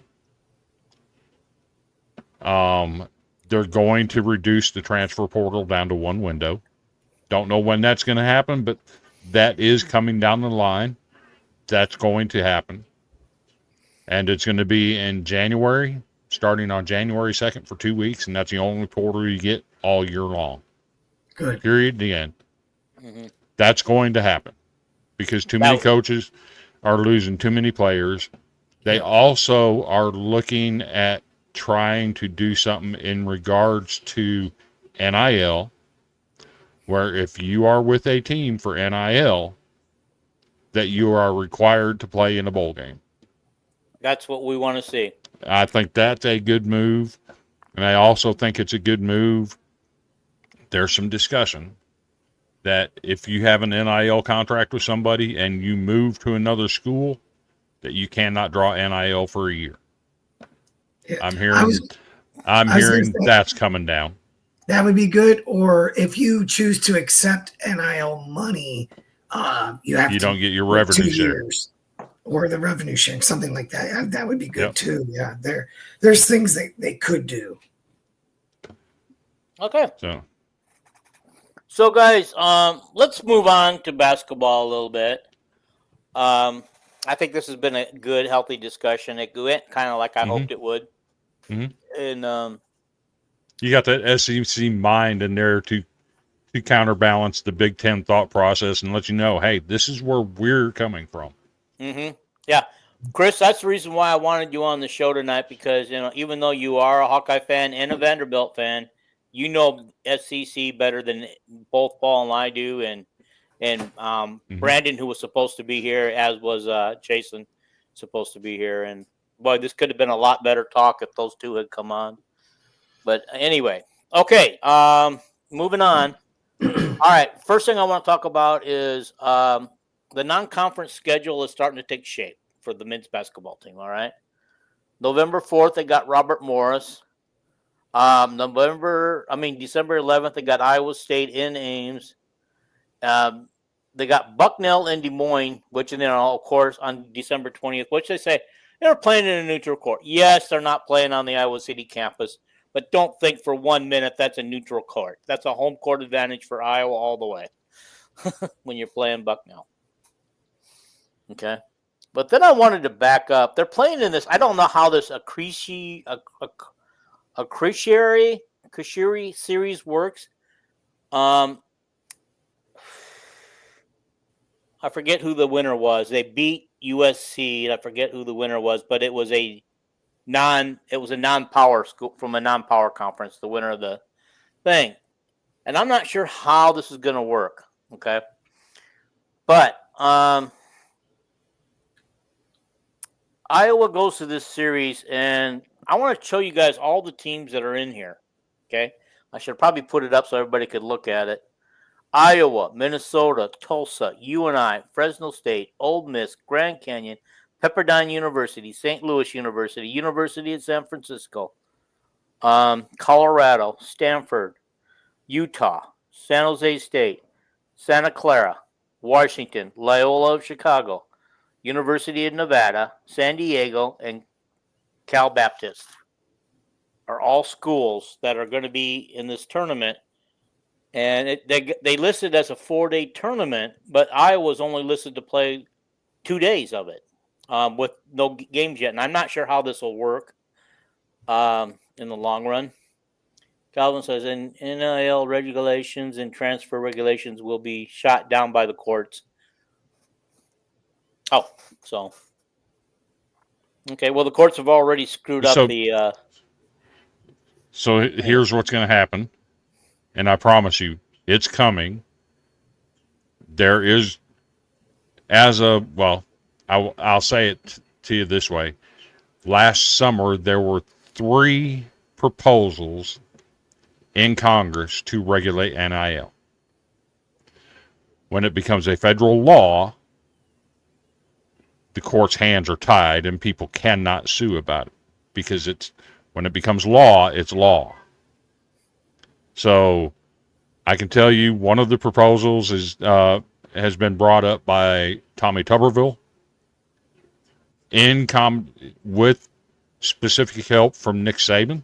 They're going to reduce the transfer portal down to one window. Don't know when that's going to happen, but that is coming down the line. That's going to happen. And it's going to be in January, starting on January 2nd for 2 weeks, and that's the only portal you get all year long. Good. Period. The end. Mm-hmm. That's going to happen because too many coaches are losing too many players. They also are looking at trying to do something in regards to NIL, where if you are with a team for NIL, that you are required to play in a bowl game. That's what we want to see. I think that's a good move, and I also think it's a good move. There's some discussion that if you have an NIL contract with somebody and you move to another school, that you cannot draw NIL for a year. Yeah. I'm hearing that's coming down. That would be good. Or if you choose to accept NIL money, you don't get your revenue share. Or the revenue sharing, something like that. That would be good too. Yeah, there's things that they could do. Okay. So guys, let's move on to basketball a little bit. I think this has been a good, healthy discussion. It went kind of like I hoped it would. Mm-hmm. And you got that SEC mind in there to counterbalance the Big Ten thought process and let you know, hey, this is where we're coming from. Mm-hmm. Yeah, Chris, that's the reason why I wanted you on the show tonight, because even though you are a Hawkeye fan and a Vanderbilt fan, you know SEC better than both Paul and I do, and Brandon, who was supposed to be here, as was Jason, supposed to be here. And boy, this could have been a lot better talk if those two had come on. But anyway, okay, moving on. All right, first thing I want to talk about is the non-conference schedule is starting to take shape for the men's basketball team. All right, November 4th, they got Robert Morris. December 11th, they got Iowa State in Ames. they got Bucknell and Des Moines, which, and then, of course, on December 20th, which they say they're playing in a neutral court. Yes, they're not playing on the Iowa City campus, but don't think for 1 minute that's a neutral court. That's a home court advantage for Iowa all the way when you're playing Bucknell. Okay. But then I wanted to back up. They're playing in this. I don't know how this Akrishi series works. I forget who the winner was. They beat USC, and I forget who the winner was, but it was a non-power school from a non-power conference, the winner of the thing. And I'm not sure how this is going to work. Okay. But Iowa goes to this series, and I want to show you guys all the teams that are in here. Okay. I should probably put it up so everybody could look at it. Iowa, Minnesota, Tulsa, UNI, Fresno State, Ole Miss, Grand Canyon, Pepperdine University, St. Louis University, University of San Francisco, Colorado, Stanford, Utah, San Jose State, Santa Clara, Washington, Loyola of Chicago, University of Nevada, San Diego, and Cal Baptist are all schools that are going to be in this tournament. And they listed as a 4-day tournament, but Iowa's only listed to play 2 days of it with no games yet. And I'm not sure how this will work in the long run. Calvin says, NIL regulations and transfer regulations will be shot down by the courts. Oh, so. Okay, well, the courts have already screwed up the... So here's what's going to happen. And I promise you, it's coming. There is, I'll say it to you this way. Last summer, there were 3 proposals in Congress to regulate NIL. When it becomes a federal law, the court's hands are tied and people cannot sue about it because when it becomes law, it's law. So I can tell you one of the proposals has been brought up by Tommy Tuberville with specific help from Nick Saban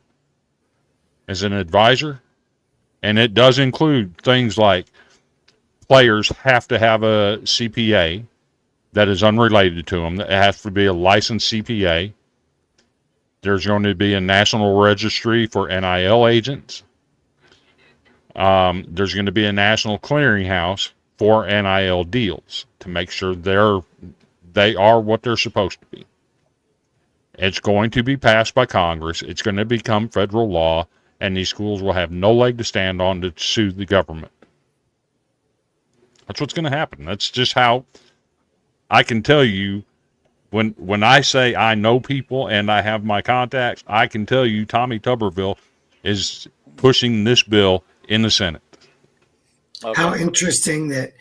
as an advisor. And it does include things like players have to have a CPA that is unrelated to them. It has to be a licensed CPA. There's going to be a national registry for NIL agents. There's going to be a national clearinghouse for NIL deals to make sure they are what they're supposed to be. It's going to be passed by Congress. It's going to become federal law, and these schools will have no leg to stand on to sue the government. That's what's going to happen. That's just how I can tell you. When I say I know people and I have my contacts, I can tell you Tommy Tuberville is pushing this bill in the Senate. Okay. How interesting that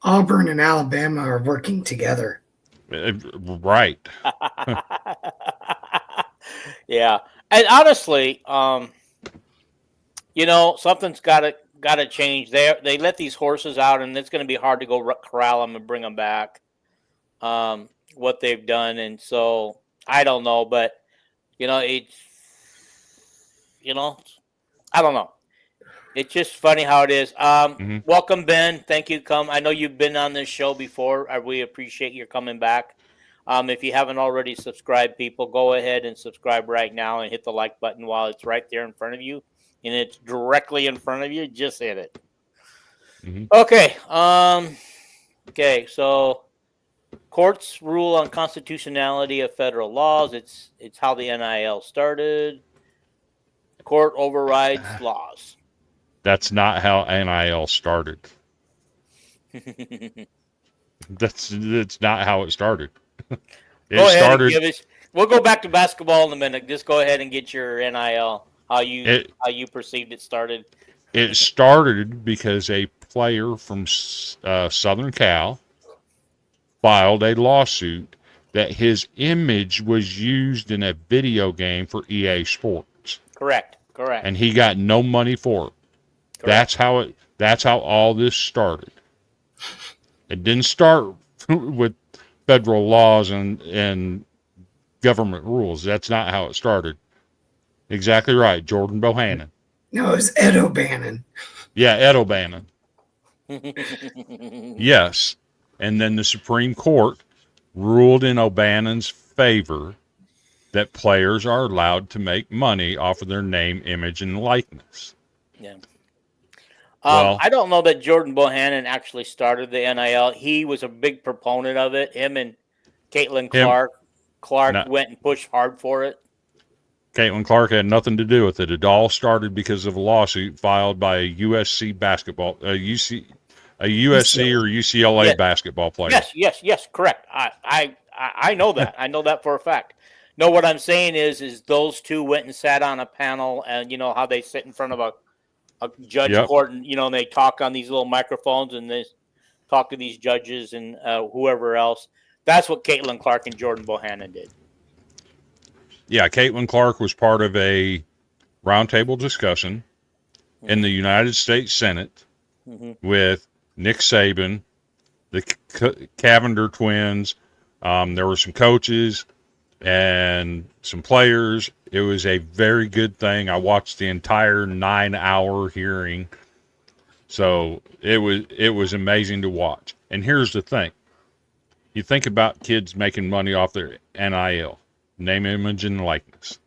Auburn and Alabama are working together. Right. Yeah. And honestly, something's got to change. They let these horses out, and it's going to be hard to go corral them and bring them back. What they've done, and so I don't know, but it's I don't know. It's just funny how it is. Welcome, Ben. Thank you. I know you've been on this show before. We appreciate your coming back. If you haven't already subscribed, people, go ahead and subscribe right now and hit the like button while it's right there in front of you, and it's directly in front of you. Just hit it. Okay. Okay. So. Courts rule on constitutionality of federal laws. It's how the NIL started. Court overrides laws. That's not how NIL started. That's not how it started. We'll go back to basketball in a minute. Just go ahead and get your NIL. How you perceived it started. It started because a player from Southern Cal filed a lawsuit that his image was used in a video game for EA Sports. Correct. And he got no money for it. Correct. That's how all this started. It didn't start with federal laws and government rules. That's not how it started. Exactly right, Jordan Bohannon. No, it was Ed O'Bannon. Yeah, Ed O'Bannon. Yes. And then the Supreme Court ruled in O'Bannon's favor that players are allowed to make money off of their name, image, and likeness. Yeah. Well, I don't know that Jordan Bohannon actually started the NIL. He was a big proponent of it. Him and Caitlin Clark. Went and pushed hard for it. Caitlin Clark had nothing to do with it. It all started because of a lawsuit filed by a USC or UCLA basketball player. Yes, correct. I know that. I know that for a fact. No, what I'm saying is those two went and sat on a panel, and you know how they sit in front of a judge court, and and they talk on these little microphones, and they talk to these judges and whoever else. That's what Caitlin Clark and Jordan Bohannon did. Yeah, Caitlin Clark was part of a roundtable discussion in the United States Senate with Nick Saban, the Cavender twins. There were some coaches and some players. It was a very good thing. I watched the entire 9-hour hearing. So it was amazing to watch. And here's the thing. You think about kids making money off their NIL, name, image, and likeness.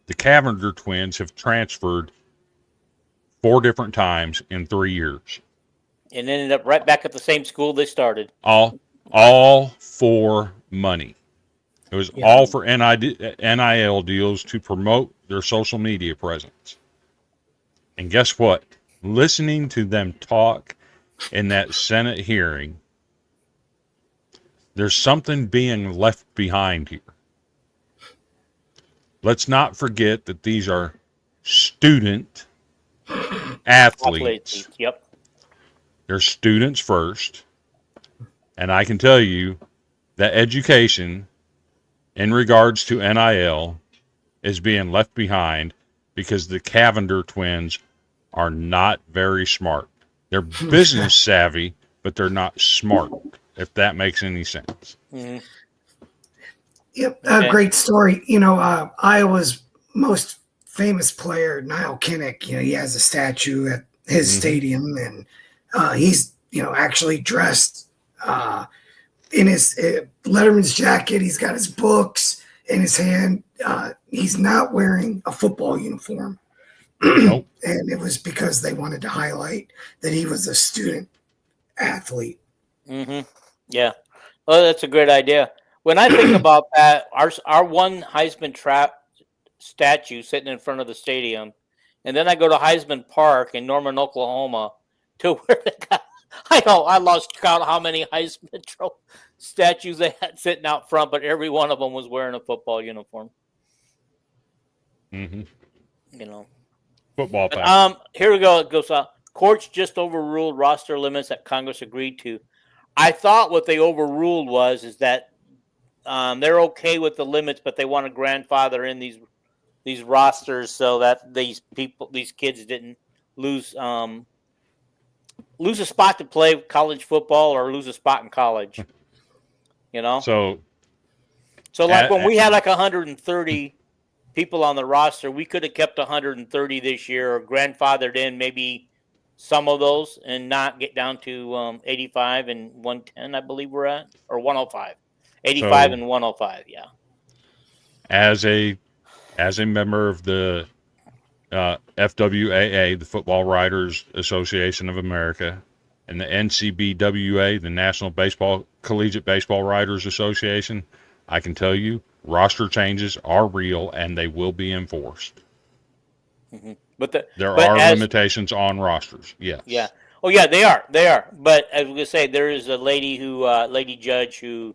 The Cavender twins have transferred 4 different times in 3 years. And ended up right back at the same school they started. All for money. It was all for NIL deals to promote their social media presence. And guess what? Listening to them talk in that Senate hearing, there's something being left behind here. Let's not forget that these are student athletes. Yep. They're students first. And I can tell you that education in regards to NIL is being left behind because the Cavender twins are not very smart. They're business savvy, but they're not smart, if that makes any sense. Mm-hmm. Yep, great story. Iowa's most famous player, Niall Kinnick, he has a statue at his stadium, and he's, actually dressed in his Letterman's jacket. He's got his books in his hand. He's not wearing a football uniform. Nope. And it was because they wanted to highlight that he was a student athlete. Mm-hmm. Yeah. Well, that's a great idea. When I think about that, our one Heisman statue sitting in front of the stadium, and then I go to Heisman Park in Norman, Oklahoma, to where they got, I lost count how many Heisman statues they had sitting out front, but every one of them was wearing a football uniform. Mm-hmm. Football pack. Here we go. It goes out. Courts just overruled roster limits that Congress agreed to. I thought what they overruled is that they're okay with the limits, but they want to grandfather in these rosters so that these kids didn't lose a spot to play college football or lose a spot in college. So like when we had like 130 people on the roster, we could have kept 130 this year or grandfathered in maybe some of those and not get down to 85 and 110, I believe we're at, or 105. 85 and 105, yeah. As a member of the FWAA, the Football Writers Association of America, and the NCBWA, the National Collegiate Baseball Writers Association, I can tell you roster changes are real and they will be enforced. Mm-hmm. There are limitations on rosters. Yes. Yeah. Oh yeah, they are. But as we going to say, there is a lady judge who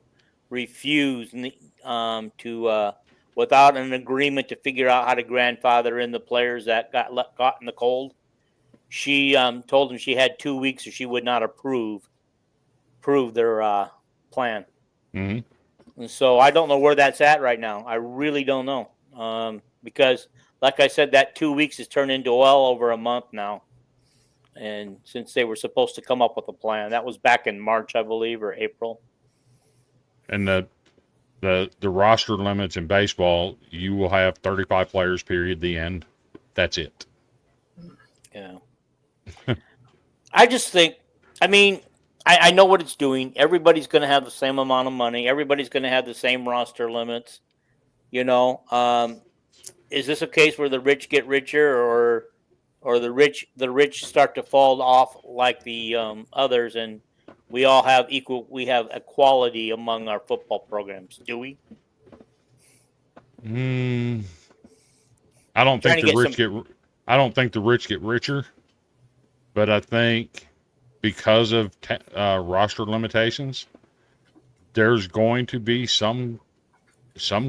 refused to without an agreement to figure out how to grandfather in the players that got caught in the cold. She told them she had 2 weeks or she would not approve their plan. Mm-hmm. And so I don't know where that's at right now. I really don't know. Because like I said, that 2 weeks has turned into well over a month now. And since they were supposed to come up with a plan, that was back in March, I believe, or April. And the roster limits in baseball, you will have 35 players, period, the end. That's it. Yeah. I just think, I mean, I know what it's doing. Everybody's going to have the same amount of money. Everybody's going to have the same roster limits. You know, is this a case where the rich get richer, or the rich start to fall off like the others, and we all have we have equality among our football programs? Do we? I don't think Trying to the get rich some. I don't think the rich get richer, but I think because of roster limitations, there's going to be some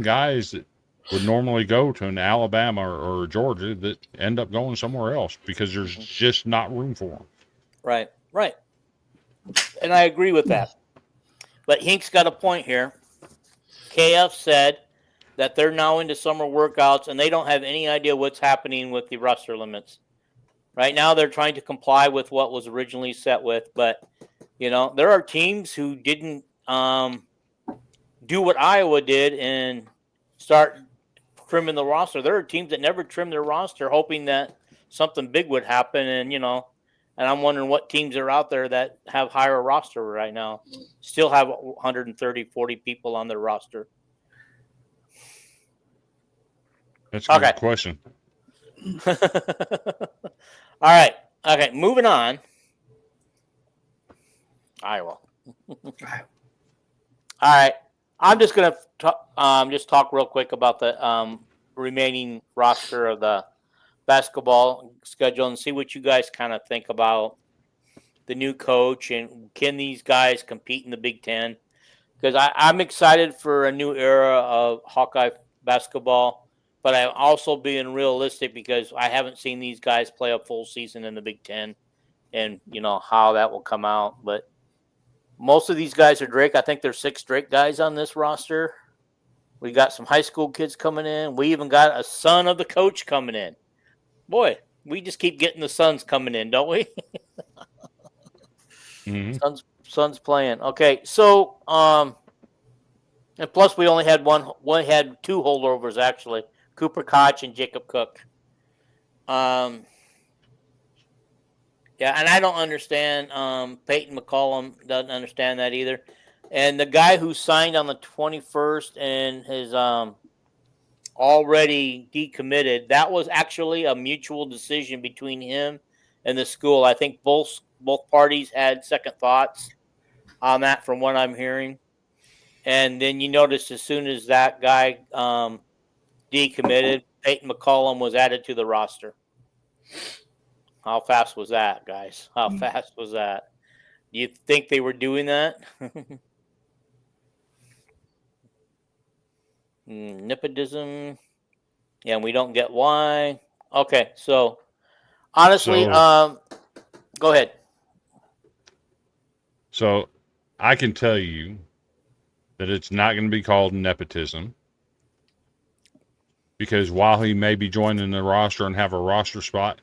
guys that would normally go to an Alabama or Georgia that end up going somewhere else because there's just not room for them. Right, right. And I agree with that. But Hink's got a point here. KF said that they're now into summer workouts and they don't have any idea what's happening with the roster limits. Right now, they're trying to comply with what was originally set with. But, you know, there are teams who didn't do what Iowa did and start trimming the roster. There are teams that never trimmed their roster hoping that something big would happen. And, you know, and I'm wondering what teams are out there that have higher roster right now, still have 130, 40 people on their roster. That's a good question. All right. Okay, moving on. Iowa. All right. I'm just going to just talk real quick about the remaining roster of the basketball schedule and see what you guys kind of think about the new coach and can these guys compete in the Big Ten? Because I'm excited for a new era of Hawkeye basketball, but I'm also being realistic because I haven't seen these guys play a full season in the Big Ten and, you know, how that will come out. But most of these guys are Drake. I think there's 6 Drake guys on this roster. We got some high school kids coming in. We even got a son of the coach coming in. Boy, we just keep getting the sons coming in, don't we? Mm-hmm. Sons playing. Okay, so and plus we only had one had 2 holdovers actually, Cooper Koch and Jacob Cook. Yeah, and I don't understand. Peyton McCollum doesn't understand that either. And the guy who signed on the 21st and has already decommitted, that was actually a mutual decision between him and the school. I think both parties had second thoughts on that from what I'm hearing. And then you notice as soon as that guy decommitted, Peyton McCollum was added to the roster. How fast was that, guys? How fast was that? Do you think they were doing that? Nepotism. Yeah, we don't get why. Okay, so honestly, go ahead. So I can tell you that it's not going to be called nepotism because while he may be joining the roster and have a roster spot,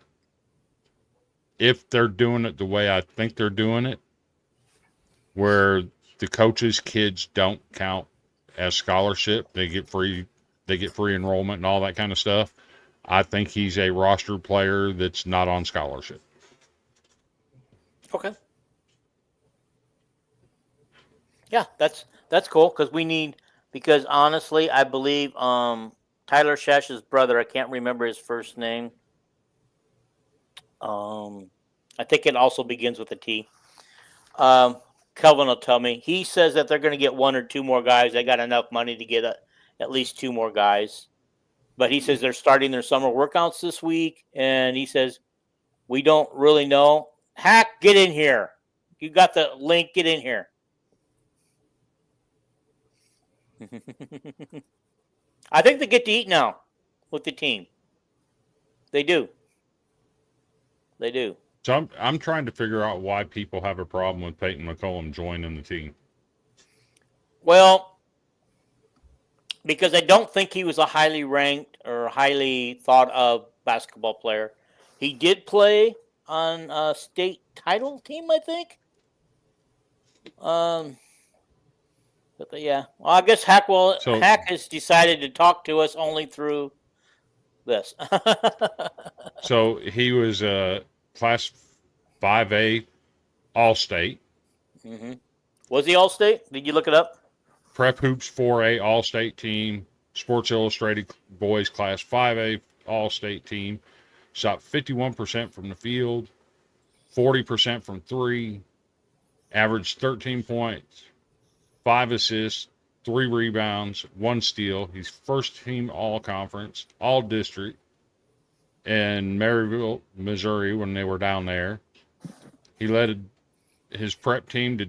if they're doing it the way I think they're doing it, where the coaches' kids don't count as scholarship, they get free enrollment and all that kind of stuff. I think he's a roster player that's not on scholarship. Okay. Yeah, that's cool because honestly, I believe Tyler Shash's brother, I can't remember his first name. I think it also begins with a T. Kelvin will tell me. He says that they're going to get 1 or 2 more guys. They got enough money to get at least 2 more guys. But he says they're starting their summer workouts this week, and he says we don't really know. Hack, get in here. You got the link. Get in here. I think they get to eat now with the team. They do. They do. So I'm trying to figure out why people have a problem with Peyton McCollum joining the team. Well, because I don't think he was a highly ranked or highly thought of basketball player. He did play on a state title team, I think. Yeah. Well, I guess Hack So has decided to talk to us only through this. so he was class 5A All State. hmm Was he all state? Did you look it up? Prep Hoops 4A All State team. Sports Illustrated Boys Class 5A All State team. Shot 51% from the field, 40% from three, averaged 13 points, 5 assists, 3 rebounds, 1 steal. He's first team all conference, all district in Maryville, Missouri when they were down there. He led his prep team to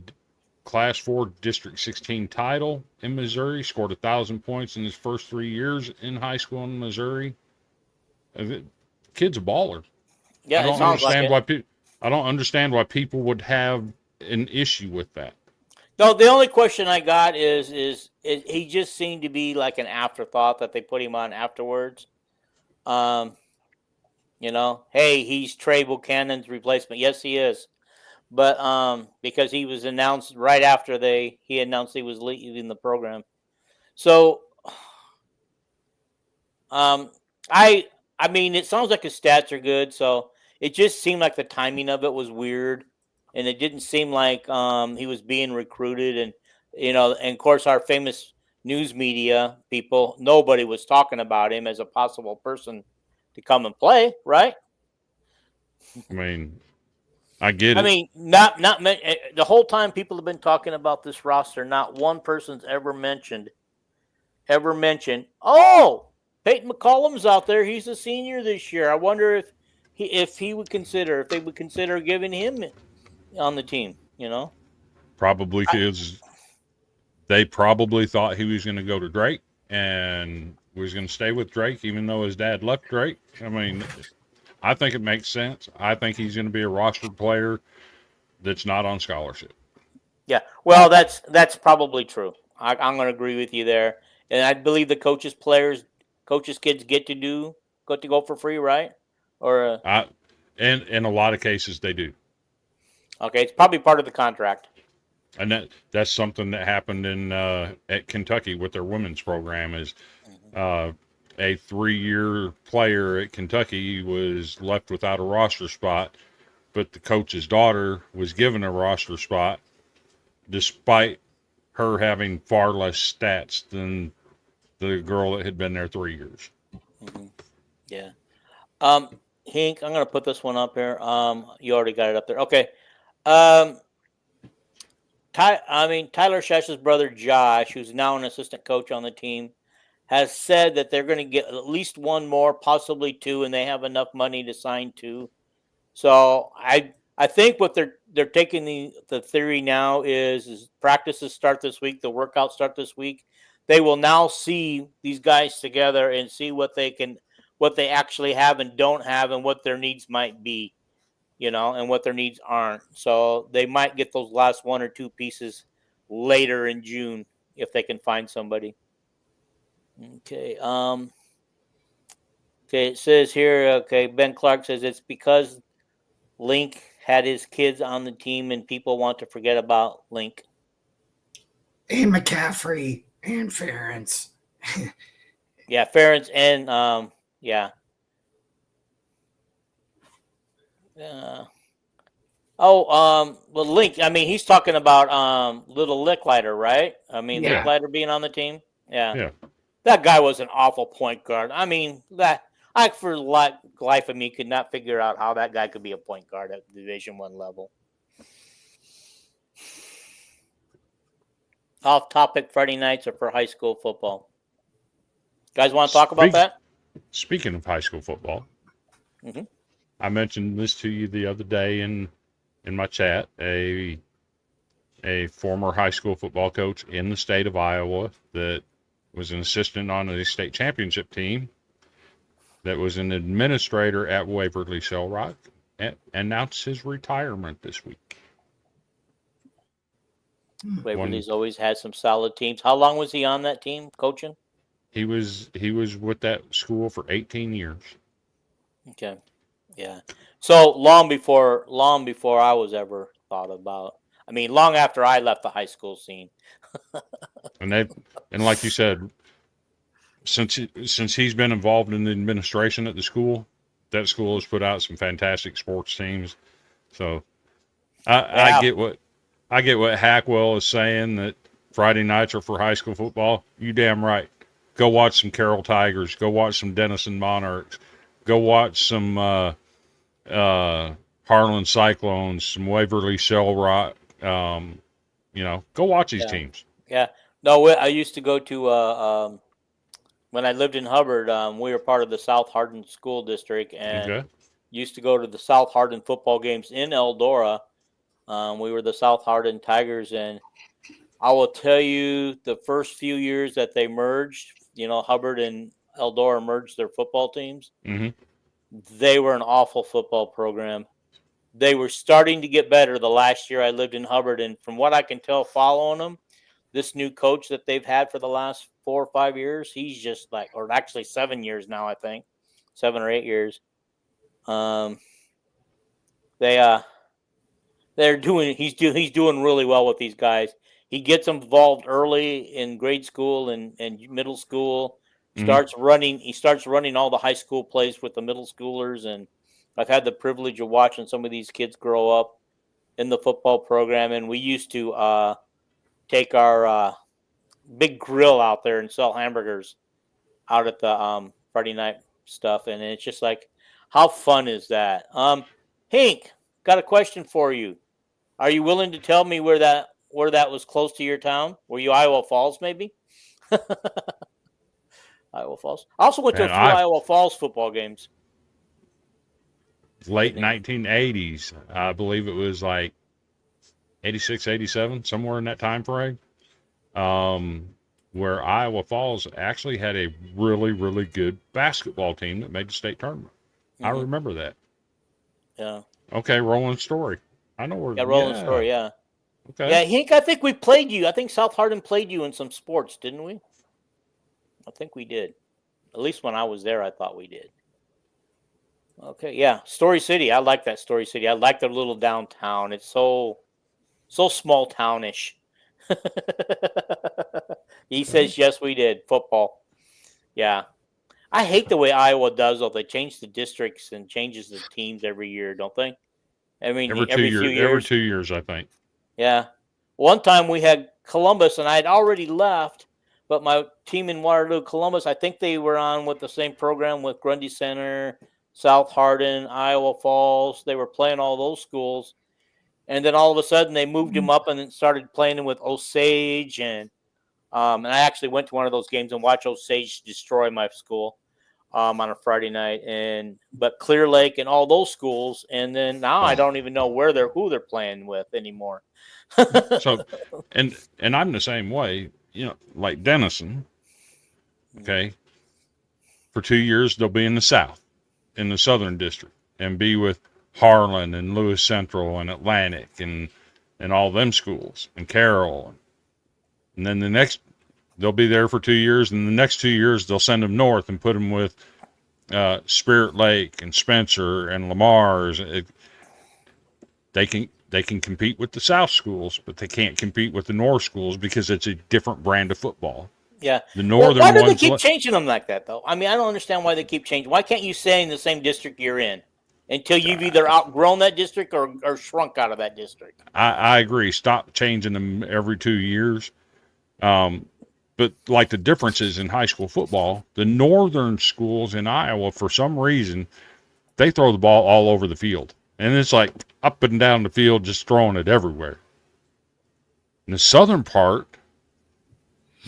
Class 4 District 16 title in Missouri, scored 1,000 points in his first 3 years in high school in Missouri. The kid's a baller. Yeah, it sounds like it. I don't understand why people would have an issue with that. No, the only question I got is he just seemed to be like an afterthought that they put him on afterwards. Hey, he's Trey Buchanan's replacement. Yes, he is. But because he was announced right after he announced he was leaving the program. So I mean, it sounds like his stats are good, so it just seemed like the timing of it was weird, and it didn't seem like he was being recruited, and and of course our famous news media people, nobody was talking about him as a possible person to come and play, right? I mean, I get it. I mean, not the whole time people have been talking about this roster, not one person's ever mentioned, oh, Peyton McCollum's out there. He's a senior this year. I wonder if they would consider giving him on the team. Probably because they probably thought he was going to go to Drake and was going to stay with Drake, even though his dad left Drake. I mean, I think it makes sense. I think he's going to be a rostered player that's not on scholarship. Yeah, well, that's probably true. I'm going to agree with you there, and I believe the coaches' kids get to go for free, right? Or and in a lot of cases they do. Okay, it's probably part of the contract. And that's something that happened in at Kentucky with their women's program is a 3-year player at Kentucky was left without a roster spot, but the coach's daughter was given a roster spot despite her having far less stats than the girl that had been there 3 years. Mm-hmm. Yeah. Hank, I'm going to put this one up here. You already got it up there. Okay. Tyler Shash's brother Josh, who's now an assistant coach on the team, has said that they're going to get at least one more, possibly two, and they have enough money to sign two. So I think what they're taking the theory now is practices start this week, the workouts start this week. They will now see these guys together and see what they actually have and don't have, and what their needs might be, and what their needs aren't. So they might get those last one or two pieces later in June if they can find somebody. Okay. Okay. It says here. Okay. Ben Clark says it's because Link had his kids on the team, and people want to forget about Link. And McCaffrey and Ferentz. Yeah, Ferentz and yeah. Well, Link. I mean, he's talking about little Licklider, right? I mean, Yeah. Licklider being on the team. Yeah. That guy was an awful point guard. I mean, for life of me, could not figure out how that guy could be a point guard at Division I level. Off topic, Friday nights are for high school football. Guys want to talk about that? Speaking of high school football, mm-hmm. I mentioned this to you the other day in my chat. A former high school football coach in the state of Iowa that was an assistant on the state championship team, that was an administrator at Waverly Shell Rock, announced his retirement this week. Waverly's always had some solid teams. How long was he on that team coaching? He was with that school for 18 years. Okay. Yeah. So long before I was ever thought about. I mean, long after I left the high school scene. And like you said, since he's been involved in the administration at the school, that school has put out some fantastic sports teams. So I Yeah. get what Hackwell is saying, that Friday nights are for high school football. You damn right. Go watch some Carroll Tigers. Go watch some Denison Monarchs. Go watch some Harlan Cyclones, some Waverly Shell Rock. Go watch these teams. Yeah. No, I used to go to when I lived in Hubbard. We were part of the South Hardin School District, and used to go to the South Hardin football games in Eldora. We were the South Hardin Tigers, and I will tell you, the first few years that they merged, Hubbard and Eldora merged their football teams. Mm-hmm. They were an awful football program. They were starting to get better the last year I lived in Hubbard, and from what I can tell following them, this new coach that they've had for the last 4 or 5 years, he's just or actually 7 years now, I think, 7 or 8 years. He's doing really well with these guys. He gets them involved early in grade school and middle school. He starts running all the high school plays with the middle schoolers, and I've had the privilege of watching some of these kids grow up in the football program. And we used to take our big grill out there and sell hamburgers out at the Friday night stuff, and it's just like, how fun is that? Hank, got a question for you. Are you willing to tell me where that was close to your town? Were you Iowa Falls, maybe? Iowa Falls. I also went to a few Iowa Falls football games. Late 1980s. I believe it was like 86, 87, somewhere in that time frame. Where Iowa Falls actually had a really, really good basketball team that made the state tournament. Mm-hmm. I remember that. Yeah. Okay, rolling story. I know where. Yeah, rolling story. Yeah. Okay. Yeah, Hank, I think we played you. I think South Hardin played you in some sports, didn't we? I think we did. At least when I was there, I thought we did. Okay, yeah. Story City. I like that Story City. I like their little downtown. It's so small townish. He says, yes, we did. Football. Yeah. I hate the way Iowa does, though. They change the districts and changes the teams every year, don't they? I mean, every few years. Every 2 years, I think. Yeah. One time we had Columbus, and I had already left, but my team in Waterloo, Columbus, I think they were on with the same program with Grundy Center, South Hardin, Iowa Falls. They were playing all those schools. And then all of a sudden they moved him up and then started playing him with Osage. And I actually went to one of those games and watched Osage destroy my school on a Friday night. But Clear Lake and all those schools. And then now I don't even know who they're playing with anymore. So, and I'm the same way, like Denison. Okay. For 2 years, they'll be in the South, in the Southern District, and be with Harlan and Lewis Central and Atlantic and all them schools and Carroll. And then they'll be there for 2 years, and the next 2 years they'll send them north and put them with Spirit Lake and Spencer and Lamar's. They can compete with the South schools, but they can't compete with the North schools because it's a different brand of football. Yeah. The northern why do ones they keep changing them like that, though? I mean, I don't understand why they keep changing. Why can't you stay in the same district you're in until you've either outgrown that district or shrunk out of that district? I agree. Stop changing them every 2 years. But like the differences in high school football, the northern schools in Iowa, for some reason, they throw the ball all over the field. And it's like up and down the field, just throwing it everywhere. In the southern part,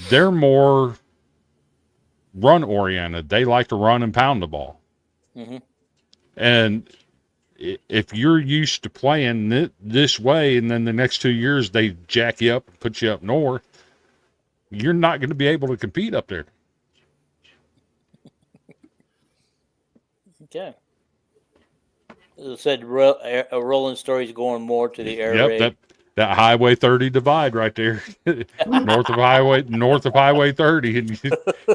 they're more run-oriented. They like to run and pound the ball. Mm-hmm. And if you're used to playing this way, and then the next 2 years they jack you up and put you up north, you're not going to be able to compete up there. Okay. As I said, a rolling story is going more to the air raid. That Highway 30 divide right there, north of Highway 30, and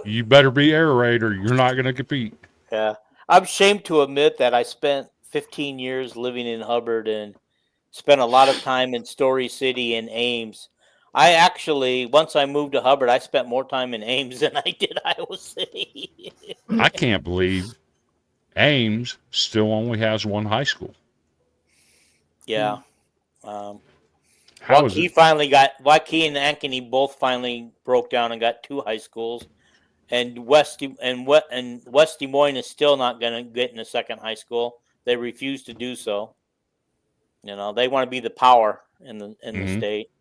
you better be air raid or you're not going to compete. Yeah, I'm ashamed to admit that I spent 15 years living in Hubbard and spent a lot of time in Story City and Ames. I actually, once I moved to Hubbard, I spent more time in Ames than I did Iowa City. I can't believe Ames still only has one high school. Yeah. How is it? Waukee and Ankeny both finally broke down and got 2 high schools. And West Des Moines is still not going to get in a second high school. They refuse to do so. You know, they want to be the power in the state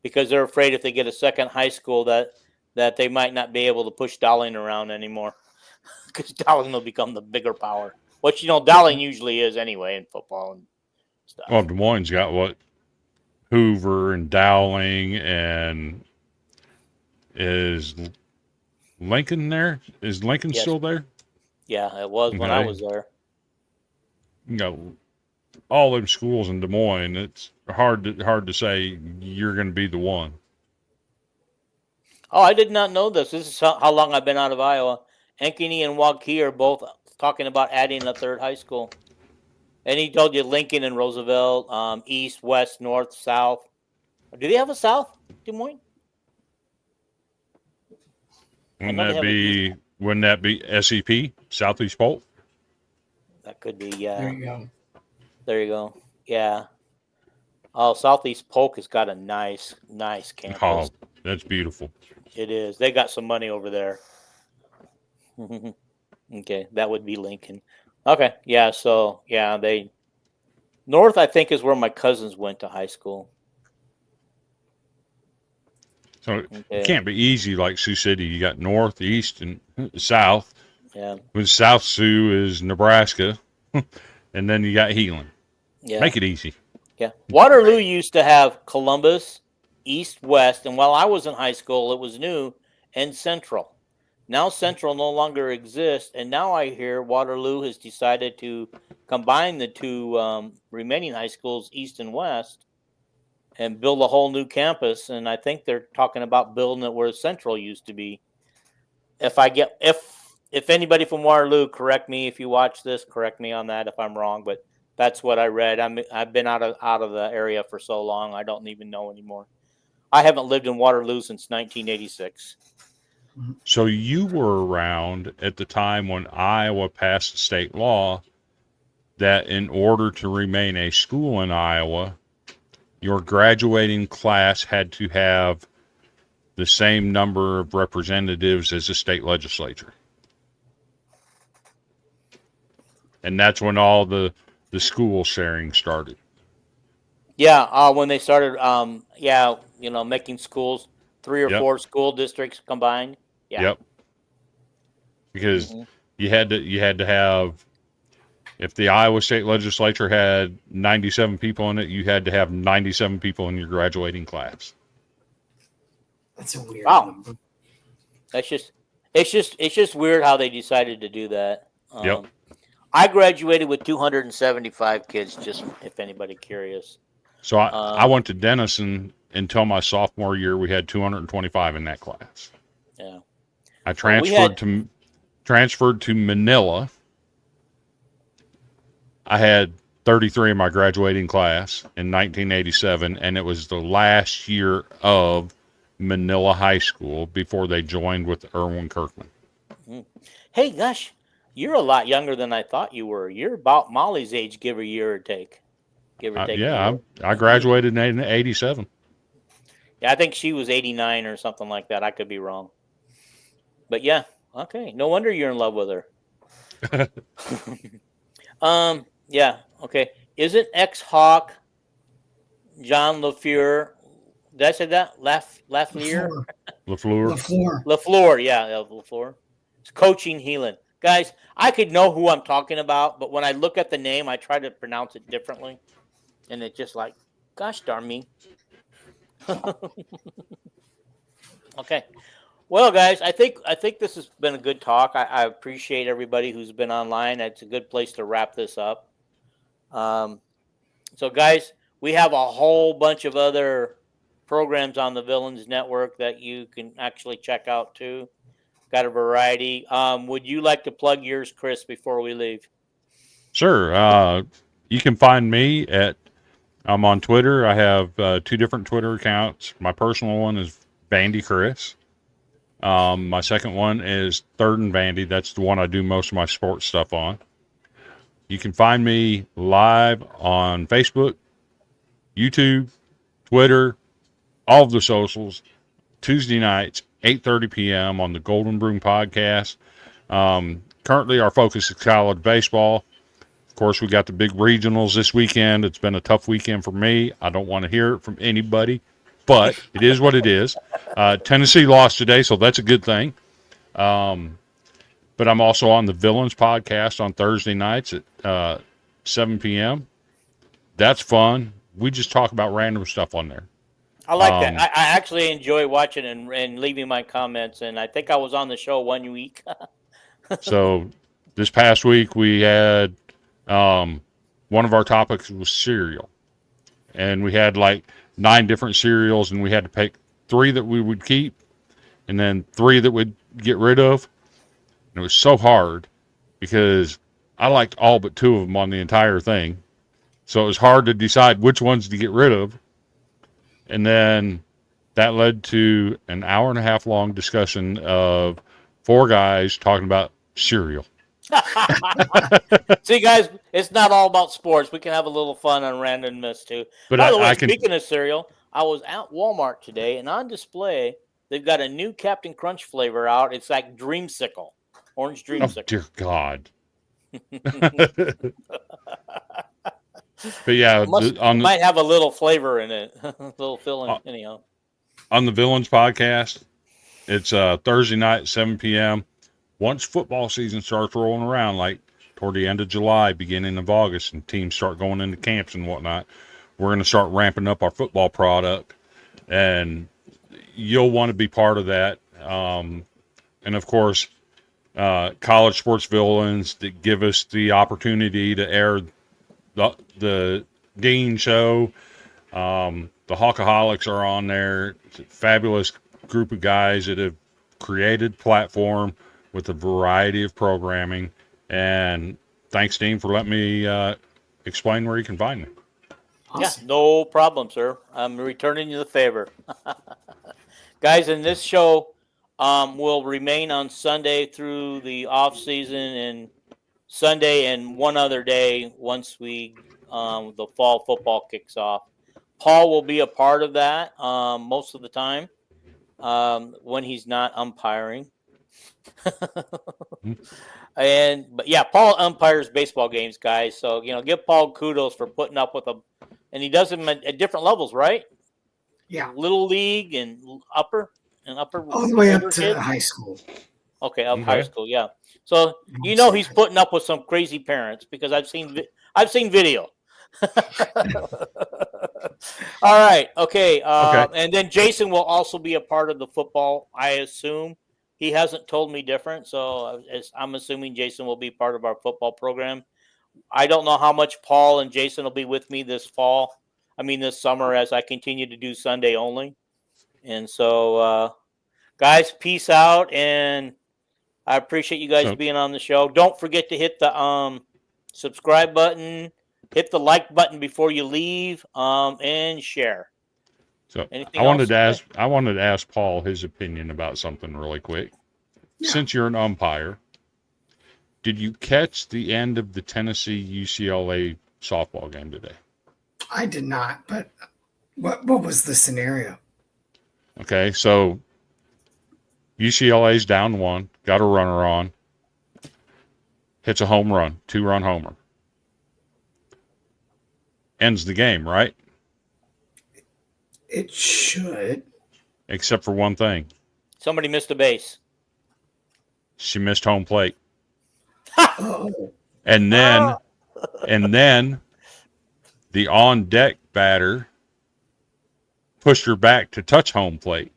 because they're afraid if they get a second high school that they might not be able to push Dowling around anymore because Dowling will become the bigger power. Which, you know, Dowling usually is anyway in football and stuff. Well, Des Moines got what? Hoover and Dowling, and is Lincoln there? Is Lincoln still there? Yeah, it was when I was there. You know, all them schools in Des Moines, it's hard to say you're going to be the one. Oh, I did not know this. This is how long I've been out of Iowa. Ankeny and Waukee are both talking about adding a third high school. And he told you Lincoln and Roosevelt, east, west, north, south. Do they have a south, Des Moines? Wouldn't that be SEP, Southeast Polk? That could be, yeah. There you go. There you go. Yeah. Oh, Southeast Polk has got a nice campus. Oh, that's beautiful. It is. They got some money over there. Okay, that would be Lincoln. Okay, yeah, so, yeah, North, I think, is where my cousins went to high school. So it can't be easy like Sioux City. You got north, east, and south. Yeah. When South Sioux is Nebraska, and then you got Heelan. Yeah. Make it easy. Yeah. Waterloo used to have Columbus, east, west, and while I was in high school, it was new, and Central. Now Central no longer exists, and now I hear Waterloo has decided to combine the 2 remaining high schools, east and west, and build a whole new campus. And I think they're talking about building it where Central used to be. If anybody from Waterloo, correct me if you watch this, correct me on that if I'm wrong, but that's what I read. I've been out of the area for so long, I don't even know anymore. I haven't lived in Waterloo since 1986. So you were around at the time when Iowa passed a state law that in order to remain a school in Iowa, your graduating class had to have the same number of representatives as the state legislature. And that's when all the school sharing started. Yeah, when they started, making schools, 3 or 4 school districts combined. Yeah. Yep. Because you had to have, if the Iowa State Legislature had 97 people in it, you had to have 97 people in your graduating class. That's a weird number. It's just weird how they decided to do that. Yep. I graduated with 275 kids, just if anybody curious. So I went to Denison until my sophomore year. We had 225 in that class. Yeah. I transferred to Manila. I had 33 in my graduating class in 1987, and it was the last year of Manila High School before they joined with Erwin Kirkman. Hey, gosh, you're a lot younger than I thought you were. You're about Molly's age, give or year or take. Yeah, I graduated in 87. Yeah, I think she was 89 or something like that. I could be wrong. But yeah, okay. No wonder you're in love with her. Yeah, okay. Isn't ex-Hawk John LaFleur? Did I say that? LaFleur? LaFleur, yeah, LaFleur. It's coaching Heelan. Guys, I could know who I'm talking about, but when I look at the name, I try to pronounce it differently. And it's just like, gosh darn me. Okay. Well, guys, I think this has been a good talk. I appreciate everybody who's been online. It's a good place to wrap this up. So, guys, we have a whole bunch of other programs on the Villains Network that you can actually check out too. Got a variety. Would you like to plug yours, Chris, before we leave? Sure. You can find me I'm on Twitter. I have 2 different Twitter accounts. My personal one is Vandy Chris. My second one is Third and Vandy. That's the one I do most of my sports stuff on. You can find me live on Facebook, YouTube, Twitter, all of the socials, Tuesday nights, 8:30 p.m. on the Golden Broom Podcast. Currently, our focus is college baseball. Of course, we got the big regionals this weekend. It's been a tough weekend for me. I don't want to hear it from anybody, but it is what it is. Tennessee lost today, so that's a good thing. But I'm also on the Villains podcast on Thursday nights at 7 p.m. That's fun. We just talk about random stuff on there. I like that. I actually enjoy watching and leaving my comments, and I think I was on the show 1 week. So this past week we had one of our topics was cereal, and we had like 9 different cereals, and we had to pick 3 that we would keep and then 3 that we'd get rid of. And it was so hard because I liked all but 2 of them on the entire thing. So it was hard to decide which ones to get rid of. And then that led to an hour-and-a-half long discussion of 4 guys talking about cereal. See, guys, it's not all about sports. We can have a little fun on randomness too. But By the way, speaking of cereal, I was at Walmart today, and on display, they've got a new Captain Crunch flavor out. It's like Dreamsicle, orange Dreamsicle. Oh, dear God. But yeah, might have a little flavor in it, a little filling. Anyhow, on the Villains podcast, it's Thursday night at 7 p.m. Once football season starts rolling around, like toward the end of July, beginning of August, and teams start going into camps and whatnot, we're going to start ramping up our football product, and you'll want to be part of that. And of course, college sports villains that give us the opportunity to air the Dean show. The Hawkaholics are on there. It's a fabulous group of guys that have created platform with a variety of programming. And thanks, Dean, for letting me explain where you can find me. Awesome. Yeah, no problem, sir. I'm returning you the favor. Guys, and this show will remain on Sunday through the off season, and Sunday and one other day once the fall football kicks off. Paul will be a part of that most of the time when he's not umpiring. But yeah, Paul umpires baseball games, guys. So give Paul kudos for putting up with them, and he does them at different levels, right? Yeah, little league and upper all the way up to high school. Okay, high school, yeah. So he's putting up with some crazy parents because I've seen video. All right, okay. And then Jason will also be a part of the football, I assume. He hasn't told me different, so I'm assuming Jason will be part of our football program. I don't know how much Paul and Jason will be with me this summer as I continue to do Sunday only. And so, guys, peace out, and I appreciate you guys being on the show. Don't forget to hit the subscribe button, hit the like button before you leave, and share. So I wanted to ask Paul his opinion about something really quick. Yeah. Since you're an umpire, did you catch the end of the Tennessee UCLA softball game today? I did not, but what was the scenario? Okay, so UCLA's down 1, got a runner on, hits a home run, 2-run homer. Ends the game, right? It should. Except for one thing. Somebody missed a base. She missed home plate. Oh. And then the on-deck batter pushed her back to touch home plate.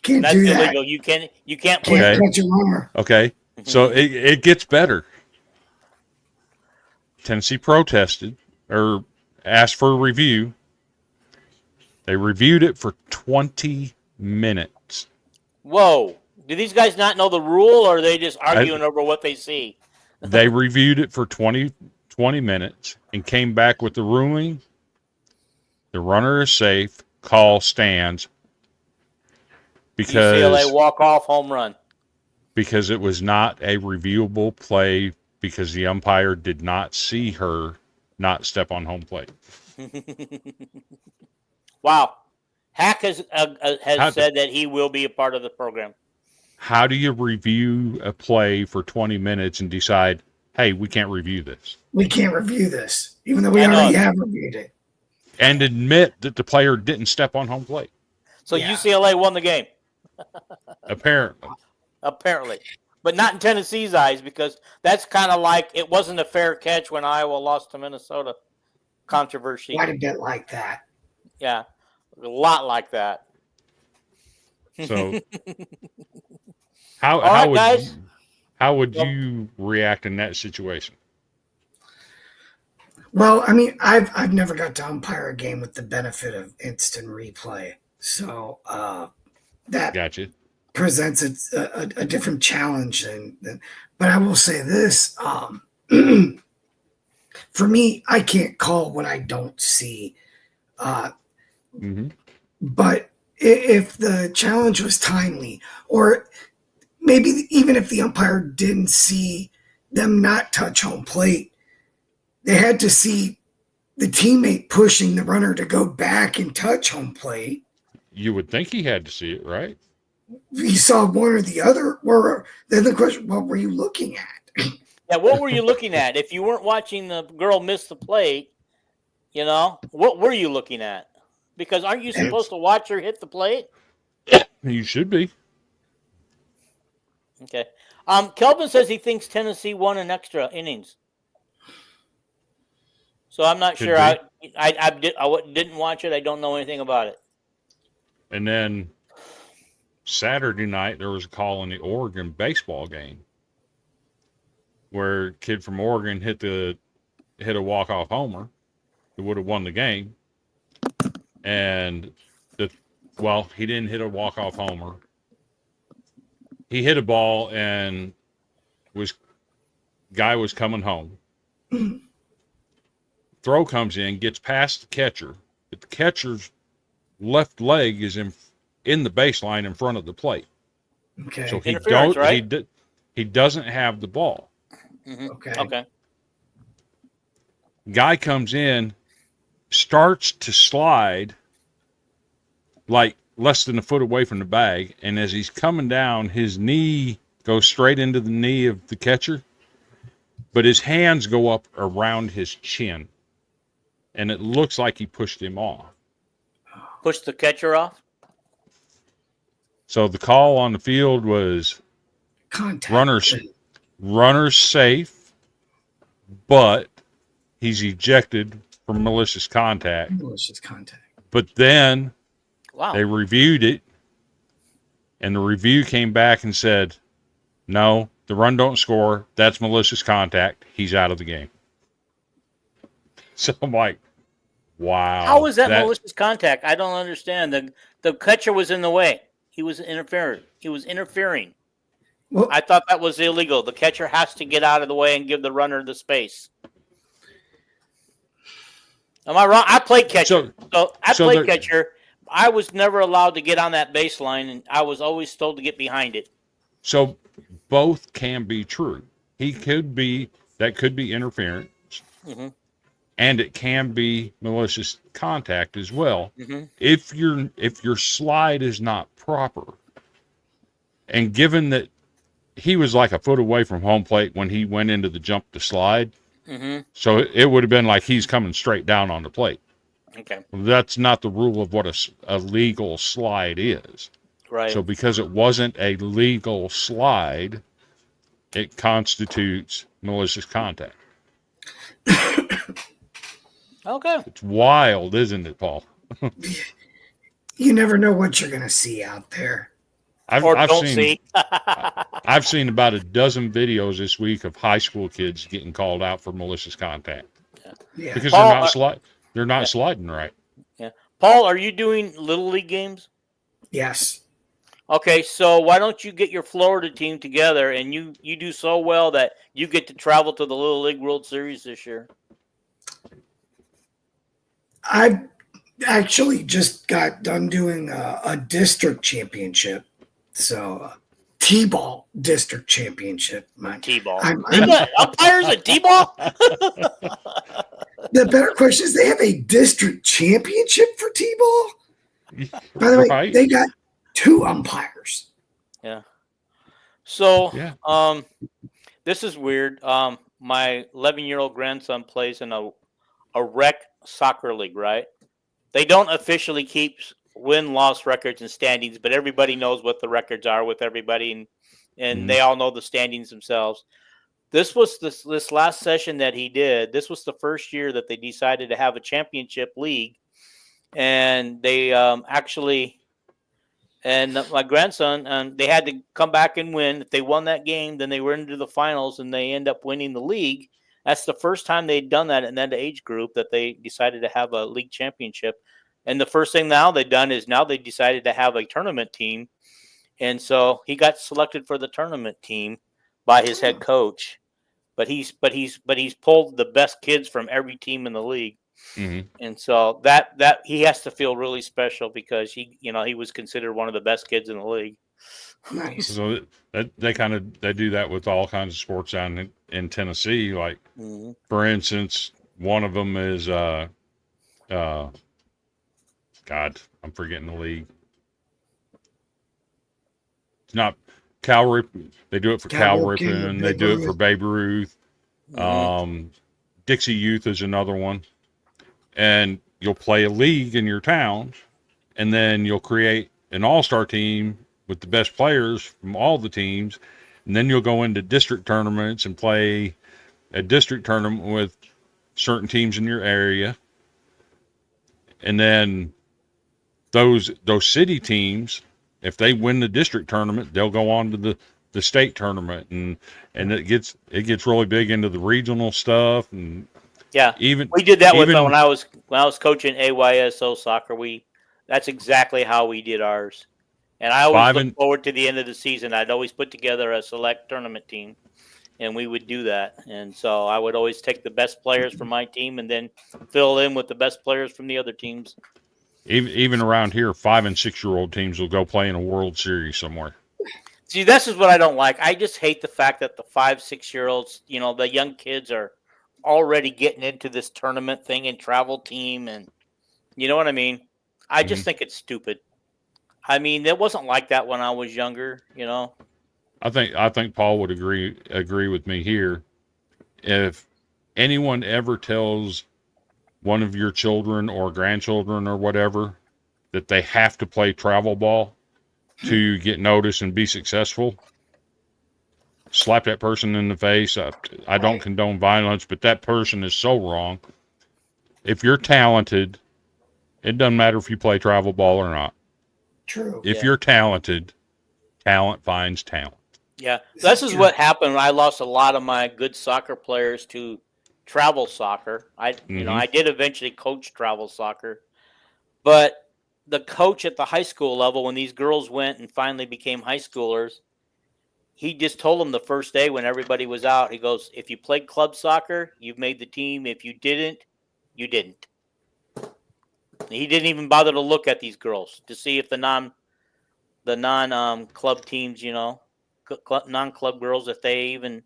That's illegal. You can't catch a runner. Okay. So it gets better. Tennessee protested or asked for a review. They reviewed it for 20 minutes. Whoa. Do these guys not know the rule, or are they just arguing over what they see? They reviewed it for 20 20 minutes and came back with the ruling. The runner is safe. Call stands UCLA walk-off home run. because it was not a reviewable play because the umpire did not see her not step on home plate. Wow. Hack has said that he will be a part of the program. How do you review a play for 20 minutes and decide, hey, we can't review this? We can't review this, even though we already have reviewed it. And admit that the player didn't step on home plate. So UCLA won the game. Apparently. But not in Tennessee's eyes, because that's kind of like it wasn't a fair catch when Iowa lost to Minnesota controversy. Quite a bit like that. Yeah, a lot like that. So how would you react in that situation? Well, I mean, I've never got to umpire a game with the benefit of instant replay, so that Gotcha. presents a different challenge than. But I will say this: for me, I can't call what I don't see. But if the challenge was timely, or maybe even if the umpire didn't see them not touch home plate, they had to see the teammate pushing the runner to go back and touch home plate. You would think he had to see it, right? You saw one or the other. Then the question, what were you looking at? Yeah, what were you looking at? If you weren't watching the girl miss the plate, what were you looking at? Because aren't you supposed to watch her hit the plate? You should be. Okay. Kelvin says he thinks Tennessee won in extra innings. So I'm not sure. I didn't watch it. I don't know anything about it. And then Saturday night, there was a call in the Oregon baseball game where a kid from Oregon hit a walk-off homer that would have won the game. And he didn't hit a walk-off homer. He hit a ball and guy was coming home. Throw comes in, gets past the catcher, but the catcher's left leg is in the baseline in front of the plate. Okay. So right? he doesn't have the ball. Okay. Okay. Guy comes in, starts to slide like less than a foot away from the bag, and as he's coming down, his knee goes straight into the knee of the catcher, but his hands go up around his chin, and it looks like he pushed him off. Pushed the catcher off? So the call on the field was Contact. Runner's safe, but he's ejected for malicious contact. But then they reviewed it, and the review came back and said, no, the run don't score. That's malicious contact. He's out of the game. So I'm like, wow. How is that malicious contact? I don't understand. The catcher was in the way. He was interfering. Well, I thought that was illegal. The catcher has to get out of the way and give the runner the space. Am I wrong? I played catcher. Catcher. I was never allowed to get on that baseline, and I was always told to get behind it. So both can be true. That could be interference, and it can be malicious contact as well. If your slide is not proper, and given that he was like a foot away from home plate when he went into the jump to slide, so it would have been like he's coming straight down on the plate. Okay. That's not the rule of what a legal slide is. Right. So because it wasn't a legal slide, it constitutes malicious contact. Okay. It's wild, isn't it, Paul? You never know what you're going to see out there. I've seen about a dozen videos this week of high school kids getting called out for malicious contact. Yeah. Because Paul, they're not sliding right. Yeah. Paul, are you doing Little League games? Yes. Okay, so why don't you get your Florida team together and you do so well that you get to travel to the Little League World Series this year? I actually just got done doing a district championship. So, T-ball district championship. T-ball. I'm, They got umpires at T-ball? the better question is, they have a district championship for T-ball? By the way, Right. they got 2 umpires. Yeah. So, Yeah. this is weird. My 11-year-old grandson plays in a rec soccer league, right? They don't officially keep win-loss records and standings, but everybody knows what the records are with everybody, and they all know the standings themselves. This was this last session that he did. This was the first year that they decided to have a championship league, and they actually. And my grandson, they had to come back and win. If they won that game, then they were into the finals, and they end up winning the league. That's the first time they'd done that in that age group, that they decided to have a league championship. And the first thing now they've done is now they decided to have a tournament team. And so he got selected for the tournament team by his head coach. But he's pulled the best kids from every team in the league. Mm-hmm. And so that he has to feel really special because he was considered one of the best kids in the league. Nice. So they do that with all kinds of sports down in Tennessee. Like, for instance, one of them is God, I'm forgetting the league. It's not Cal Ripken. They do it for Cal Ripken. They do it for Babe Ruth. Dixie Youth is another one. And you'll play a league in your town, and then you'll create an all-star team with the best players from all the teams, and then you'll go into district tournaments and play a district tournament with certain teams in your area. And then those city teams, if they win the district tournament, they'll go on to the state tournament, and it gets really big into the regional stuff. And yeah, we did that with when I was coaching AYSO soccer. That's exactly how we did ours. And I always look forward to the end of the season. I'd always put together a select tournament team, and we would do that. And so I would always take the best players from my team and then fill in with the best players from the other teams. Even around here, 5- and 6-year-old teams will go play in a World Series somewhere. See, this is what I don't like. I just hate the fact that the 5-6-year-olds, the young kids are already getting into this tournament thing and travel team, and you know what I mean? I just think it's stupid. I mean, it wasn't like that when I was younger, I think Paul would agree with me here. If anyone ever tells one of your children or grandchildren or whatever that they have to play travel ball to get noticed and be successful, slap that person in the face. I don't condone violence, but that person is so wrong. If you're talented, it doesn't matter if you play travel ball or not. True. If you're talented, talent finds talent. Yeah, this is what happened. I lost a lot of my good soccer players to travel soccer. I did eventually coach travel soccer, but the coach at the high school level, when these girls went and finally became high schoolers, he just told them the first day when everybody was out, he goes, if you played club soccer, you've made the team. If you didn't, you didn't. He didn't even bother to look at these girls to see if the non club teams, non-club girls, if they even,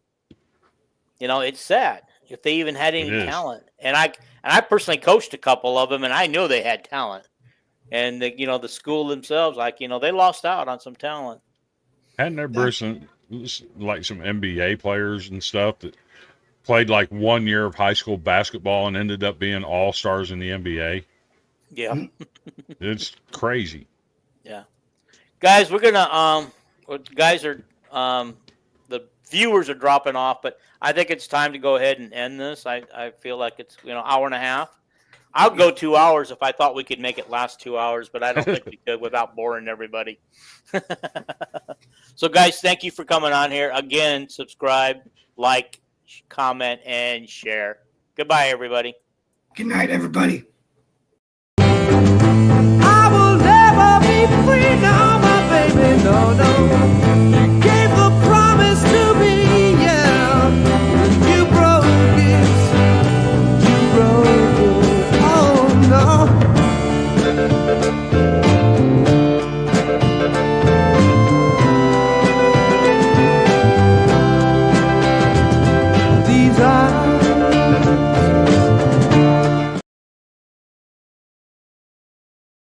it's sad if they even had any talent. And I personally coached a couple of them, and I knew they had talent. And the school themselves, they lost out on some talent. Hadn't there been some NBA players and stuff that played like 1 year of high school basketball and ended up being all-stars in the NBA? Yeah. It's crazy. Yeah. Guys, we're going to the viewers are dropping off, but I think it's time to go ahead and end this. I feel like it's, hour and a half. I'll go 2 hours if I thought we could make it last 2 hours, but I don't think we could without boring everybody. So, guys, thank you for coming on here. Again, subscribe, like, comment, and share. Goodbye, everybody. Good night, everybody.